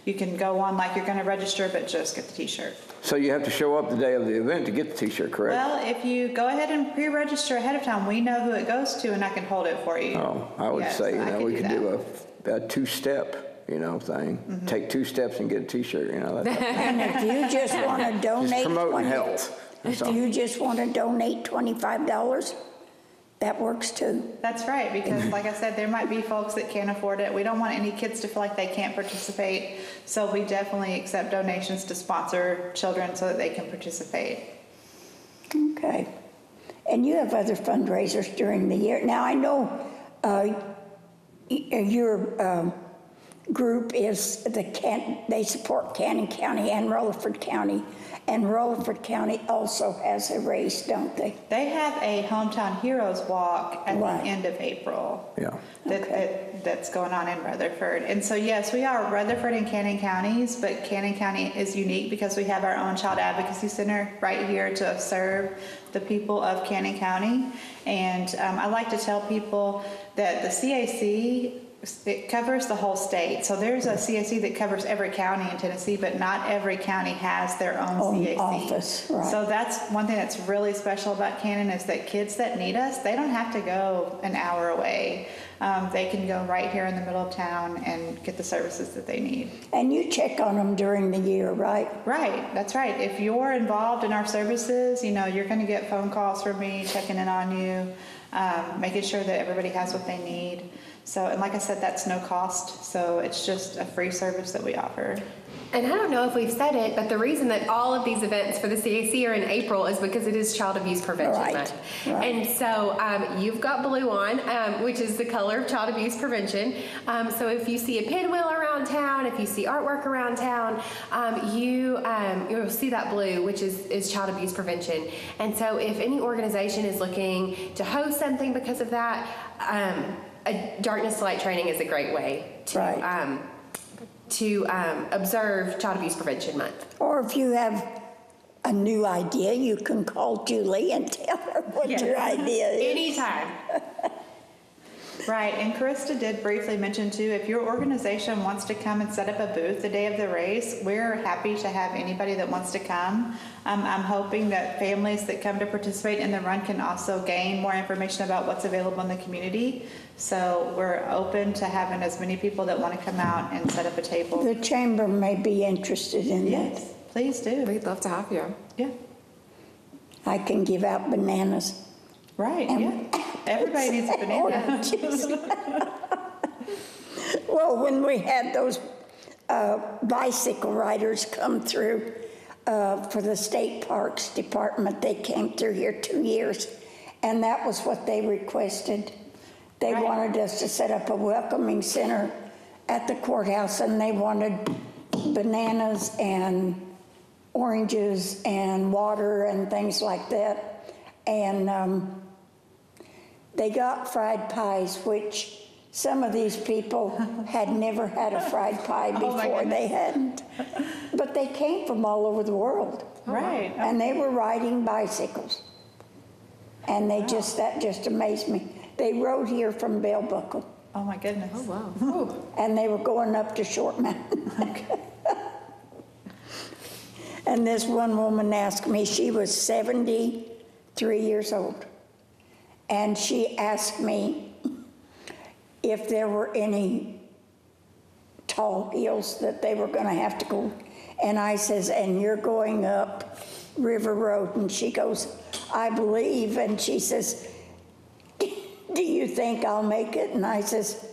Speaker 5: you can go on like you're gonna register, but just get the t-shirt.
Speaker 2: So you have to show up the day of the event to get the t-shirt, correct?
Speaker 5: Well, if you go ahead and pre-register ahead of time, we know who it goes to and I can hold it for you.
Speaker 2: Oh, I would
Speaker 5: Yes,
Speaker 2: say,
Speaker 5: I
Speaker 2: we
Speaker 5: could
Speaker 2: could
Speaker 5: do
Speaker 2: do a two-step, thing.
Speaker 5: Mm-hmm.
Speaker 2: Take 2 steps and get a t-shirt, that-
Speaker 1: And if you just want to
Speaker 2: Just
Speaker 1: donate
Speaker 2: promoting health. That's
Speaker 1: if
Speaker 2: all.
Speaker 1: you just want to donate $25, that works too.
Speaker 5: That's right, because like I said, there might be folks that can't afford it. We don't want any kids to feel like they can't participate. So we definitely accept donations to sponsor children so that they can participate.
Speaker 1: Okay. And you have other fundraisers during the year. Now, I know your group is they support Cannon County and Rutherford County. And Rutherford County also has a race, don't they?
Speaker 5: They have a Hometown Heroes Walk at
Speaker 1: Right.
Speaker 5: the end of April.
Speaker 2: Yeah.
Speaker 5: That's going on in Rutherford. And so, yes, we are Rutherford and Cannon counties, but Cannon County is unique because we have our own child advocacy center right here to serve the people of Cannon County. And I like to tell people that the CAC, it covers the whole state. So there's a CAC that covers every county in Tennessee, but not every county has their own CAC.
Speaker 1: office, right.
Speaker 5: So that's one thing that's really special about Cannon is that kids that need us, they don't have to go an hour away. They can go right here in the middle of town and get the services that they need.
Speaker 1: And you check on them during the year, right?
Speaker 5: Right, that's right. If you're involved in our services, you're going to get phone calls from me checking in on you, making sure that everybody has what they need. So, and like I said, that's no cost. So it's just a free service that we offer.
Speaker 7: And I don't know if we've said it, but the reason that all of these events for the CAC are in April is because it is Child Abuse Prevention
Speaker 1: Right,
Speaker 7: Month.
Speaker 1: right.
Speaker 7: And so you've got blue on, which is the color of child abuse prevention. So if you see a pinwheel around town, if you see artwork around town, you'll see that blue, which is child abuse prevention. And so if any organization is looking to host something because of that, a darkness to light training is a great way to
Speaker 1: Right.
Speaker 7: Observe Child Abuse Prevention Month.
Speaker 1: Or if you have a new idea, you can call Julie and tell her what your idea is.
Speaker 7: Anytime.
Speaker 5: Right, and Krista did briefly mention too, if your organization wants to come and set up a booth the day of the race, we're happy to have anybody that wants to come. I'm hoping that families that come to participate in the run can also gain more information about what's available in the community. So we're open to having as many people that want to come out and set up a table.
Speaker 1: The chamber may be interested in that.
Speaker 5: Yes, please do.
Speaker 6: We'd love to have you.
Speaker 5: Yeah,
Speaker 1: I can give out bananas.
Speaker 5: right, yeah. Everybody needs a banana.
Speaker 1: Oranges. Well, when we had those bicycle riders come through for the State Parks Department, they came through here 2 years, and that was what they requested. They
Speaker 5: Right.
Speaker 1: wanted us to set up a welcoming center at the courthouse, and they wanted bananas and oranges and water and things like that. And they got fried pies, which some of these people had never had a fried pie before. They hadn't. But they came from all over the world.
Speaker 5: Right.
Speaker 1: And they were riding bicycles. And they that just amazed me. They rode here from Bell Buckle,
Speaker 5: Oh my goodness.
Speaker 6: Oh, wow.
Speaker 1: and they were going up to Short Mountain. And this one woman asked me, she was 73 years old, and she asked me if there were any tall hills that they were going to have to go. And I says, and you're going up River Road? And she goes, I believe. And she says, do you think I'll make it? And I says,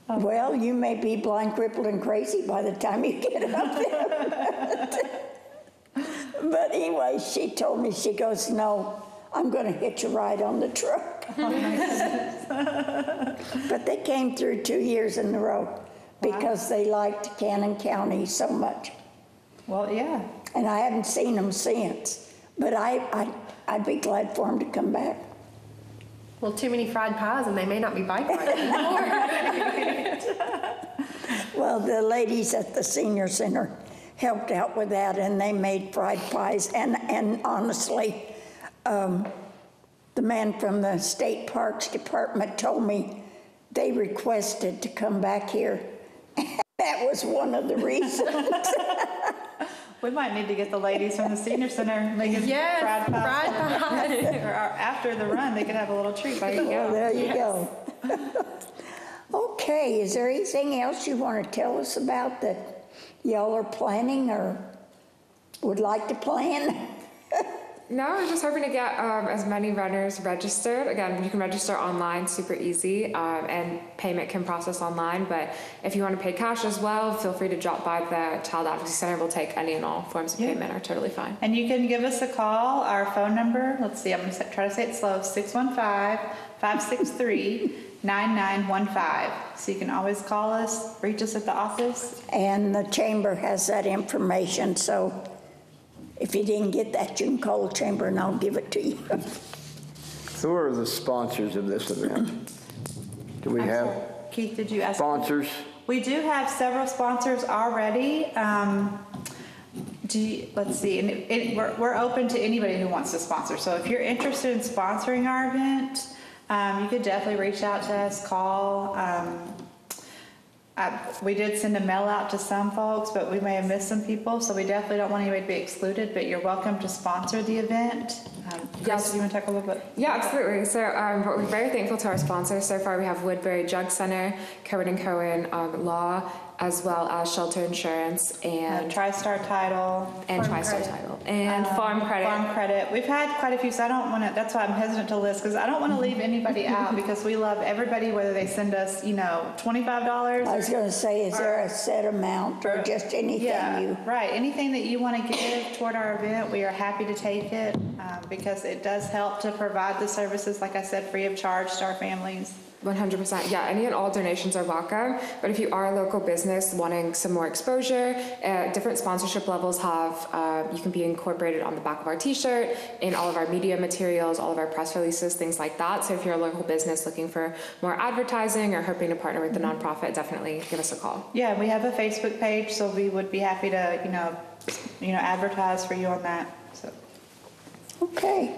Speaker 1: well, you may be blind, crippled, and crazy by the time you get up there. But anyway, she told me, she goes, no, I'm going to hitch a ride on the truck. But they came through 2 years in a row because they liked Cannon County so much.
Speaker 5: Well, yeah.
Speaker 1: And I haven't seen them since. But I'd be glad for them to come back.
Speaker 7: Well, too many fried pies and they may not be bike riding anymore.
Speaker 1: Well, the ladies at the senior center helped out with that, and they made fried pies. And honestly, the man from the State Parks Department told me they requested to come back here. That was one of the reasons.
Speaker 5: We might need to get the ladies from the senior center making fried pies. Or after the run, they could have a little treat. There you
Speaker 1: Well, there you go. Okay, is there anything else you want to tell us about that y'all are planning or would like to plan?
Speaker 6: No, we're just hoping to get as many runners registered. Again, you can register online, super easy, and payment can process online. But if you want to pay cash as well, feel free to drop by the Child Advocacy Center. We'll take any and all forms of payment are totally fine.
Speaker 5: And you can give us a call. Our phone number, let's see, I'm going to try to say it slow, 615-563-9915. So you can always call us, reach us at the office.
Speaker 1: And the chamber has that information, so if you didn't get that, you can call the chamber and I'll give it to you.
Speaker 2: Who are the sponsors of this event? Do we have
Speaker 5: Keith, did you ask?
Speaker 2: sponsors?
Speaker 5: We do have several sponsors already. Let's see, and we're open to anybody who wants to sponsor. So if you're interested in sponsoring our event, you could definitely reach out to us, call. We did send a mail out to some folks, but we may have missed some people, so we definitely don't want anybody to be excluded, but you're welcome to sponsor the event. Chris, do you want to talk a little bit?
Speaker 6: Yeah, absolutely. So we're very thankful to our sponsors. So far, we have Woodbury Drug Center, Cohen & Cohen Law, as well as Shelter Insurance and
Speaker 5: TriStar Title.
Speaker 6: and TriStar Title and Farm Credit.
Speaker 5: Farm Credit. We've had quite a few, so I don't want to, that's why I'm hesitant to list, because I don't want to leave anybody out, because we love everybody, whether they send us, $25.
Speaker 1: I was going to say, is there a set amount or just anything you?
Speaker 5: Right. Anything that you want to give toward our event, we are happy to take it, because it does help to provide the services, like I said, free of charge to our families.
Speaker 6: 100%. Yeah, any and all donations are welcome. But if you are a local business wanting some more exposure, different sponsorship levels have, you can be incorporated on the back of our t-shirt, in all of our media materials, all of our press releases, things like that. So if you're a local business looking for more advertising or hoping to partner with the nonprofit, definitely give us a call.
Speaker 5: Yeah, we have a Facebook page, so we would be happy to, advertise for you on that. So.
Speaker 1: Okay.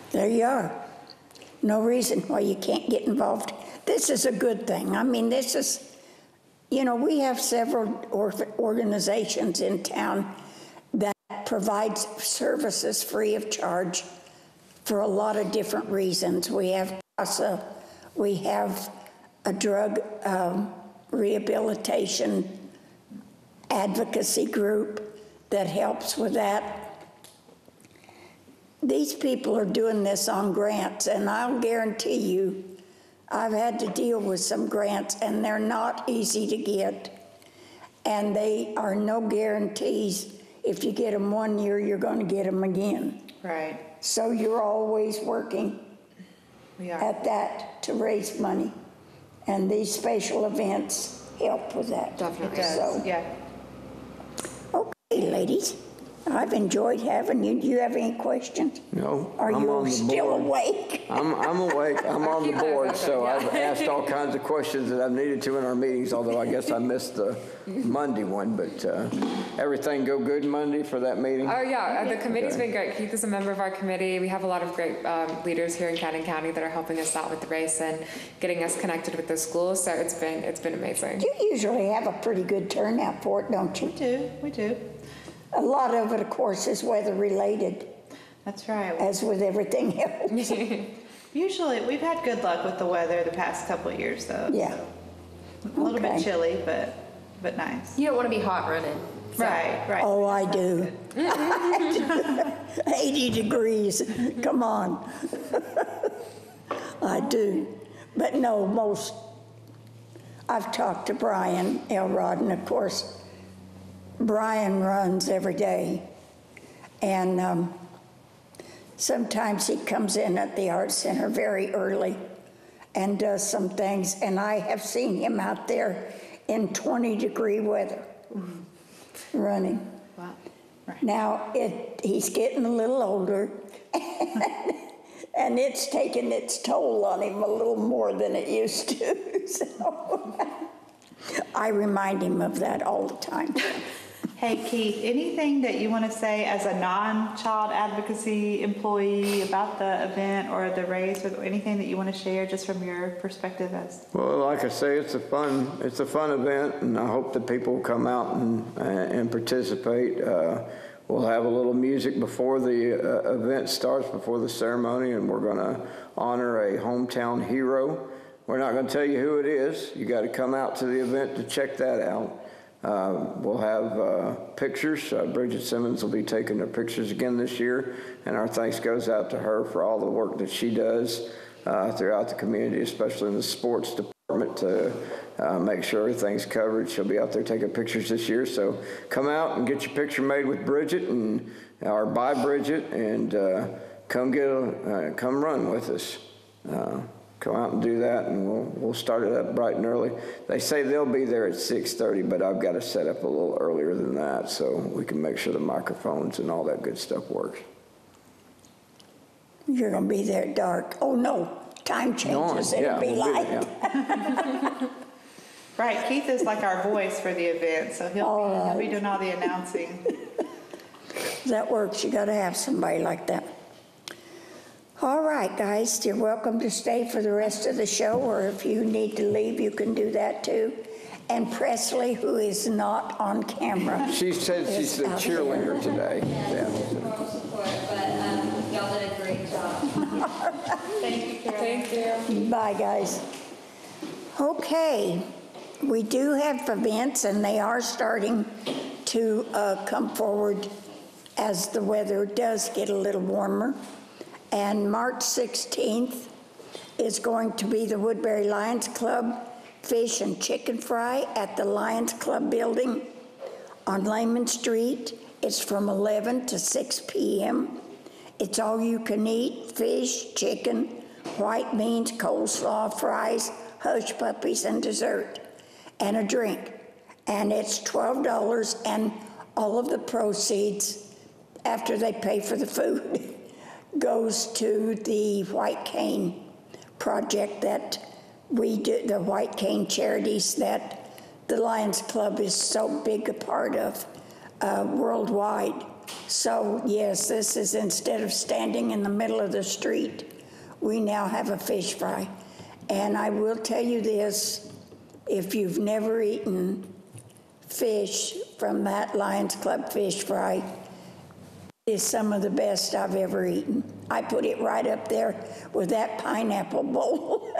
Speaker 1: There you are. no reason why you can't get involved. This is a good thing. I mean, this is, you know, we have several organizations in town that provide services free of charge for a lot of different reasons. We have CASA, we have a drug rehabilitation advocacy group that helps with that. These people are doing this on grants, and I'll guarantee you, I've had to deal with some grants, and they're not easy to get. And they are no guarantees. If you get them one year, you're going to get them again.
Speaker 5: Right.
Speaker 1: So you're always working
Speaker 5: We are.
Speaker 1: at that to raise money. And these special events help with that.
Speaker 6: Definitely.
Speaker 5: It does,
Speaker 1: So,
Speaker 5: yeah.
Speaker 1: okay, ladies, I've enjoyed having you. Do you have any questions?
Speaker 2: No,
Speaker 1: Are
Speaker 2: I'm
Speaker 1: you
Speaker 2: on the
Speaker 1: still
Speaker 2: board.
Speaker 1: awake?
Speaker 2: I'm awake, I'm on the
Speaker 6: keep
Speaker 2: board,
Speaker 6: those
Speaker 2: so
Speaker 6: open,
Speaker 2: I've asked all kinds of questions that I've needed to in our meetings, although I guess I missed the Monday one, but everything go good Monday for that meeting?
Speaker 6: Oh, yeah, the committee's
Speaker 2: Okay.
Speaker 6: been great. Keith is a member of our committee. We have a lot of great leaders here in Cannon County that are helping us out with the race and getting us connected with the schools, so it's been amazing.
Speaker 1: You usually have a pretty good turnout for it, don't you?
Speaker 5: We do.
Speaker 1: A lot of it, of course, is weather-related,
Speaker 5: That's right.
Speaker 1: as with everything else.
Speaker 5: Usually, we've had good luck with the weather the past couple of years, though.
Speaker 1: Yeah.
Speaker 5: A little
Speaker 1: Okay.
Speaker 5: bit chilly, but nice.
Speaker 7: You don't want to be hot running.
Speaker 5: Right.
Speaker 1: Oh, I do. 80 degrees, come on. I do. But no, I've talked to Brian Elrod, and of course, Brian runs every day. And sometimes he comes in at the Art Center very early and does some things, and I have seen him out there in 20-degree weather running.
Speaker 5: Wow. Right.
Speaker 1: Now, he's getting a little older, and it's taking its toll on him a little more than it used to. So I remind him of that all the time.
Speaker 5: Hey, Keith, anything that you want to say as a non-child advocacy employee about the event or the race, or anything that you want to share just from your perspective as?
Speaker 2: Well, like I say, it's a fun event, and I hope that people come out and participate. We'll have a little music before the event starts, before the ceremony, and we're going to honor a hometown hero. We're not going to tell you who it is. You got to come out to the event to check that out. We'll have pictures. Bridget Simmons will be taking her pictures again this year, and our thanks goes out to her for all the work that she does throughout the community, especially in the sports department, to make sure everything's covered. She'll be out there taking pictures this year, so come out and get your picture made with Bridget or by Bridget, and come run with us. Come out and do that, and we'll start it up bright and early. They say they'll be there at 6:30, but I've got to set up a little earlier than that so we can make sure the microphones and all that good stuff works.
Speaker 1: You're going to be there at dark. Oh, no, time changes. It'll be
Speaker 2: we'll
Speaker 1: light.
Speaker 2: yeah.
Speaker 5: Right, Keith is like our voice for the event, so he'll be doing all the announcing.
Speaker 1: That works. You got to have somebody like that. All right, guys, you're welcome to stay for the rest of the show, or if you need to leave, you can do that too. And Presley, who is not on camera.
Speaker 2: She said she's the
Speaker 1: It's out
Speaker 2: cheerleader today. Yeah.
Speaker 8: Moral support, but y'all did a great job.
Speaker 5: Thank you, Carol.
Speaker 6: Thank you.
Speaker 1: Bye, guys. Okay, we do have events, and they are starting to come forward as the weather does get a little warmer. And March 16th is going to be the Woodbury Lions Club Fish and Chicken Fry at the Lions Club building on Lehman Street. It's from 11 to 6 p.m. It's all you can eat: fish, chicken, white beans, coleslaw, fries, hush puppies, and dessert, and a drink. And it's $12, and all of the proceeds, after they pay for the food, goes to the White Cane project that we do, the White Cane charities that the Lions Club is so big a part of worldwide. So yes, this is, instead of standing in the middle of the street we now have a fish fry. And I will tell you this, if you've never eaten fish from that Lions Club fish fry, it's some of the best I've ever eaten. I put it right up there with that pineapple bowl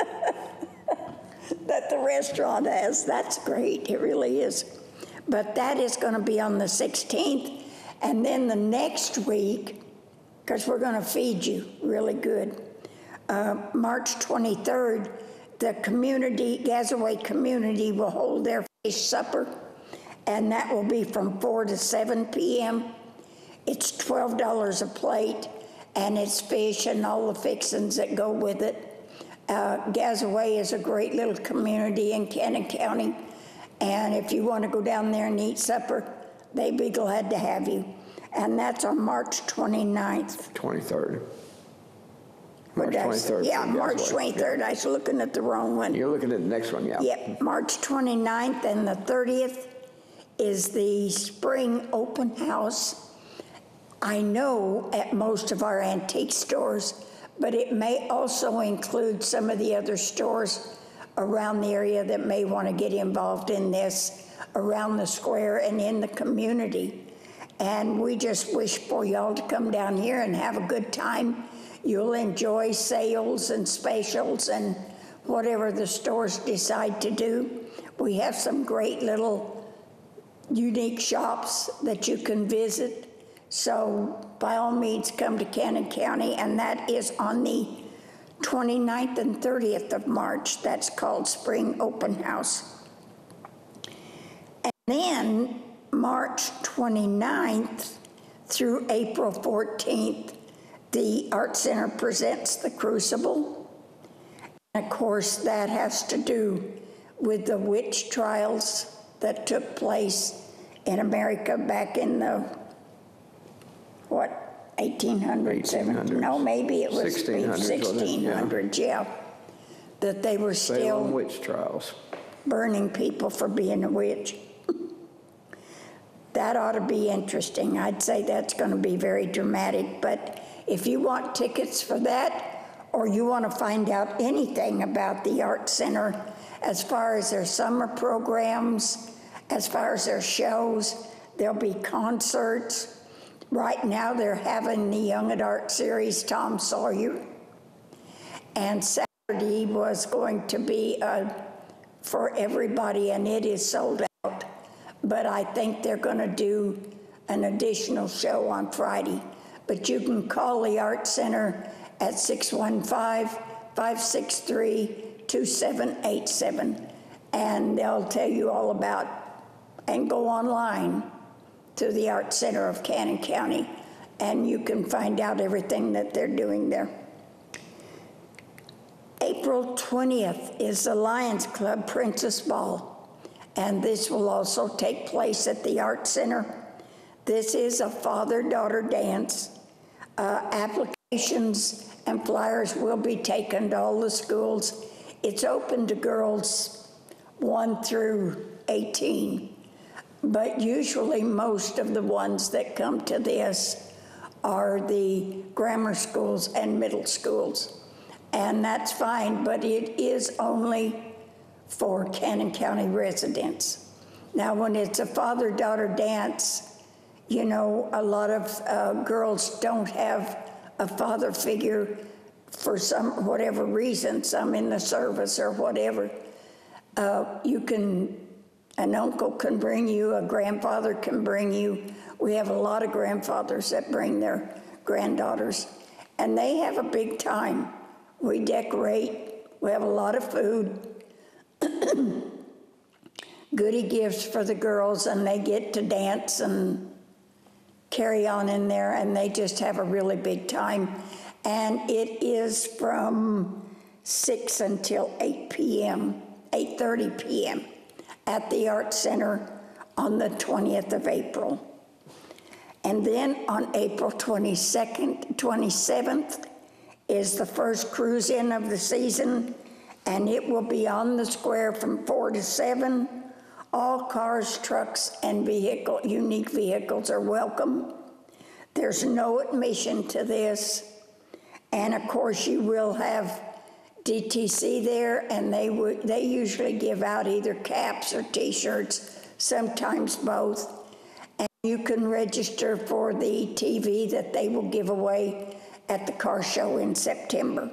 Speaker 1: that the restaurant has. That's great, it really is. But that is going to be on the 16th, and then the next week, because we're going to feed you really good, March 23rd, the community, Gazaway community, will hold their fish supper, and that will be from 4 to 7 p.m. It's $12 a plate, and it's fish and all the fixings that go with it. Gazaway is a great little community in Cannon County, and if you want to go down there and eat supper, they'd be glad to have you. And that's on March 29th.
Speaker 2: 23rd. March 23rd.
Speaker 1: Yeah, March 23rd. I was looking at the wrong one.
Speaker 2: You're looking at the next one, yeah.
Speaker 1: Yep, March 29th and the 30th is the spring open house. I know at most of our antique stores, but it may also include some of the other stores around the area that may want to get involved in this, around the square and in the community. And we just wish for y'all to come down here and have a good time. You'll enjoy sales and specials and whatever the stores decide to do. We have some great little unique shops that you can visit. So by all means, come to Cannon County, and that is on the 29th and 30th of March. That's called Spring Open House. And then March 29th through April 14th, the Art Center presents The Crucible. And of course, that has to do with the witch trials that took place in America back in the, 1800s?
Speaker 2: 1800s.
Speaker 1: No, maybe it was
Speaker 2: 1600s, wasn't it?
Speaker 1: 1600s, yeah. That they were
Speaker 2: Salem
Speaker 1: still
Speaker 2: witch trials.
Speaker 1: burning people for being a witch. That ought to be interesting. I'd say that's going to be very dramatic, but if you want tickets for that, or you want to find out anything about the Art Center, as far as their summer programs, as far as their shows, there'll be concerts. Right now, they're having the Young at Art series, Tom Sawyer. And Saturday was going to be for everybody, and it is sold out. But I think they're going to do an additional show on Friday. But you can call the Art Center at 615-563-2787, and they'll tell you all about, and go online to the Art Center of Cannon County, and you can find out everything that they're doing there. April 20th is the Lions Club Princess Ball, and this will also take place at the Art Center. This is a father-daughter dance. Applications and flyers will be taken to all the schools. It's open to girls 1 through 18. But usually most of the ones that come to this are the grammar schools and middle schools. And that's fine, but it is only for Cannon County residents. Now, when it's a father-daughter dance, you know, a lot of girls don't have a father figure for some, whatever reason, some in the service or whatever. An uncle can bring you, a grandfather can bring you. We have a lot of grandfathers that bring their granddaughters, and they have a big time. We decorate, we have a lot of food, goodie gifts for the girls, and they get to dance and carry on in there, and they just have a really big time. And it is from 6 until 8 p.m., 8:30 p.m. at the Art Center on the 20th of April. And then on April 27th is the first cruise in of the season, and it will be on the square from 4 to 7. All cars, trucks, and unique vehicles are welcome. There's no admission to this, And of course, you will have DTC there, and they usually give out either caps or T-shirts, sometimes both. And you can register for the TV that they will give away at the car show in September.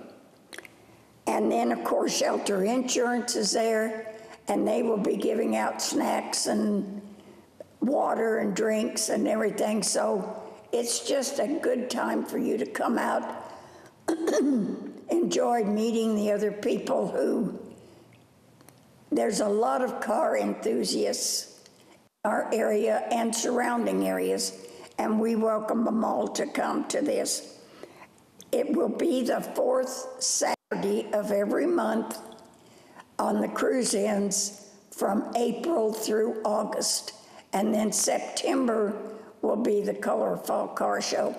Speaker 1: And then, of course, Shelter Insurance is there, and they will be giving out snacks and water and drinks and everything. So it's just a good time for you to come out, enjoy meeting the other people who, there's a lot of car enthusiasts in our area and surrounding areas, and we welcome them all to come to this. It will be the fourth Saturday of every month on the cruise ins from April through August. And then September will be the Colorful Car Show.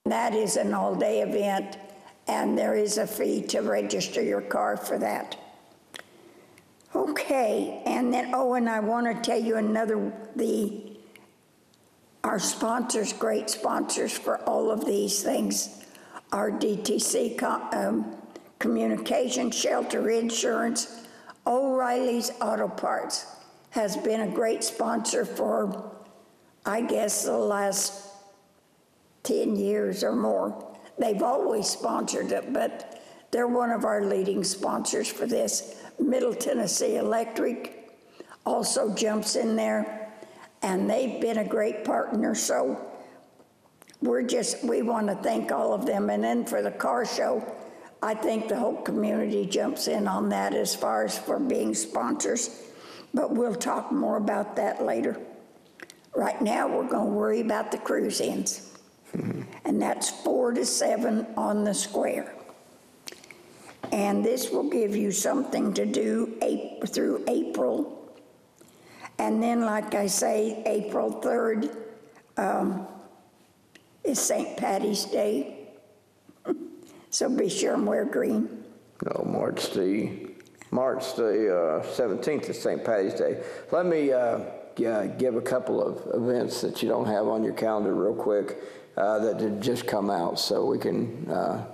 Speaker 1: And that is an all-day event, and there is a fee to register your car for that. Okay, and then, and I want to tell you our sponsors, great sponsors for all of these things, are DTC Communication, Shelter Insurance, O'Reilly's Auto Parts has been a great sponsor for, I guess, the last 10 years or more. They've always sponsored it, but they're one of our leading sponsors for this. Middle Tennessee Electric also jumps in there, and they've been a great partner, so we want to thank all of them. And then for the car show, I think the whole community jumps in on that as far as for being sponsors, but we'll talk more about that later. Right now, we're going to worry about the cruise-ins, and that's 4 to 7 on the square. And this will give you something to do through April. And then, like I say, April 3rd is St. Patty's Day. So be sure and wear green.
Speaker 2: No, March the 17th is St. Patty's Day. Let me give a couple of events that you don't have on your calendar real quick that did just come out, so we can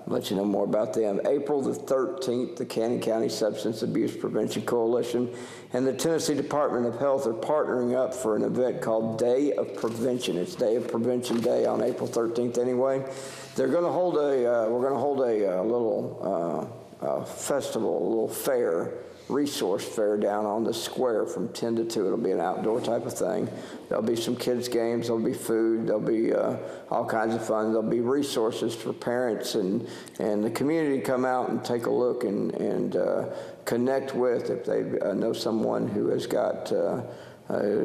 Speaker 2: let you know more about them. April the 13th, the Cannon County Substance Abuse Prevention Coalition and the Tennessee Department of Health are partnering up for an event called Day of Prevention. It's Day of Prevention Day on April 13th anyway. They're going to hold we're going to hold a little festival, a little fair, resource fair down on the square from 10 to 2. It'll be an outdoor type of thing. There'll be some kids' games, there'll be food, there'll be all kinds of fun. There'll be resources for parents and the community to come out and take a look and connect with if they know someone who has got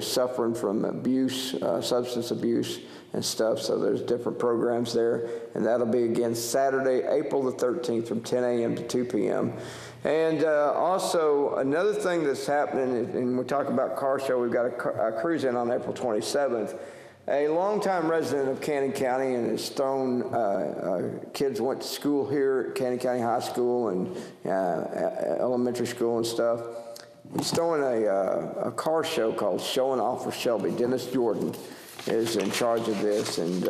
Speaker 2: suffering from abuse, substance abuse and stuff. So there's different programs there, and that'll be again Saturday, April the 13th from 10 a.m. to 2 p.m. And also another thing that's happening, and we talk about car show, we've got a cruise in on April 27th. A longtime resident of Cannon County and his own kids went to school here at Cannon County High School and elementary school and stuff. He's throwing a car show called Showing Off for Shelby. Dennis Jordan is in charge of this, and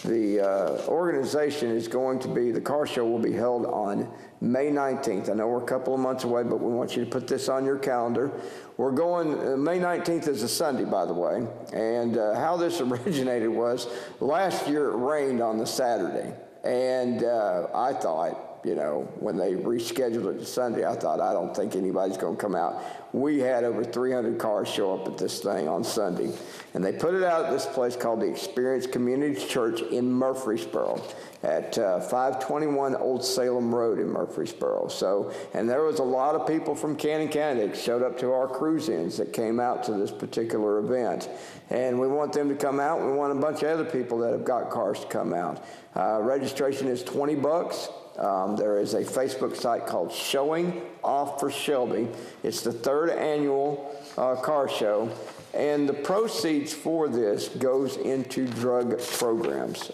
Speaker 2: the organization is going to be, the car show will be held on May 19th. I know we're a couple of months away, but we want you to put this on your calendar. We're going, May 19th is a Sunday, by the way, and how this originated was last year it rained on the Saturday, and I thought, you know, when they rescheduled it to Sunday, I thought, I don't think anybody's going to come out. We had over 300 cars show up at this thing on Sunday. And they put it out at this place called the Experience Community Church in Murfreesboro at 521 Old Salem Road in Murfreesboro. So, and there was a lot of people from Cannon County that showed up to our cruise-ins that came out to this particular event. And we want them to come out. We want a bunch of other people that have got cars to come out. Registration is $20. There is a Facebook site called Showing Off for Shelby. It's the 3rd annual car show, and the proceeds for this goes into drug programs.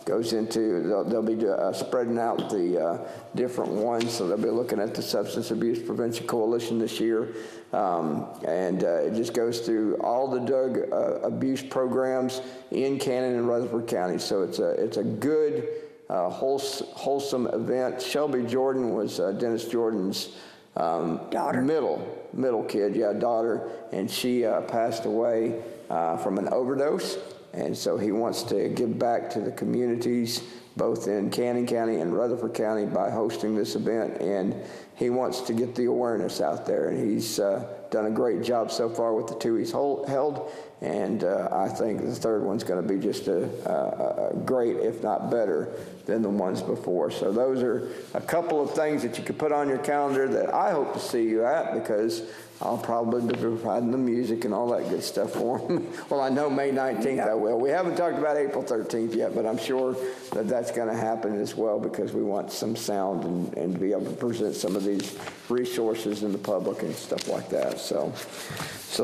Speaker 2: Goes into, they'll be spreading out the different ones, so they'll be looking at the Substance Abuse Prevention Coalition this year, and it just goes through all the drug abuse programs in Cannon and Rutherford County. So it's a good wholesome event. Shelby Jordan was Dennis Jordan's
Speaker 1: Daughter.
Speaker 2: middle kid, daughter, and she passed away from an overdose, and so he wants to give back to the communities both in Cannon County and Rutherford County by hosting this event, and he wants to get the awareness out there, and he's done a great job so far with the two he's held, and I think the third one's going to be just a great, if not better, than the ones before. So those are a couple of things that you could put on your calendar that I hope to see you at, because I'll probably be providing the music and all that good stuff for them. Well, I know May 19th I will. We haven't talked about April 13th yet, but I'm sure that that's going to happen as well, because we want some sound and to be able to present some of these resources in the public and stuff like that. So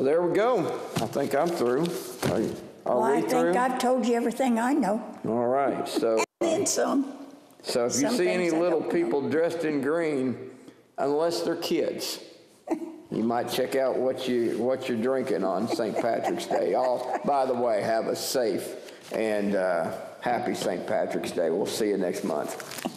Speaker 2: there we go. I think I'm through. Are
Speaker 1: I
Speaker 2: we through?
Speaker 1: think I've told you everything I know,
Speaker 2: All right. So
Speaker 1: and some.
Speaker 2: if you
Speaker 1: Some
Speaker 2: see any
Speaker 1: things I
Speaker 2: little
Speaker 1: don't know.
Speaker 2: people dressed in green, unless they're kids, you might check out what you're drinking on St. Patrick's Day. By the way, have a safe and happy St. Patrick's Day. We'll see you next month.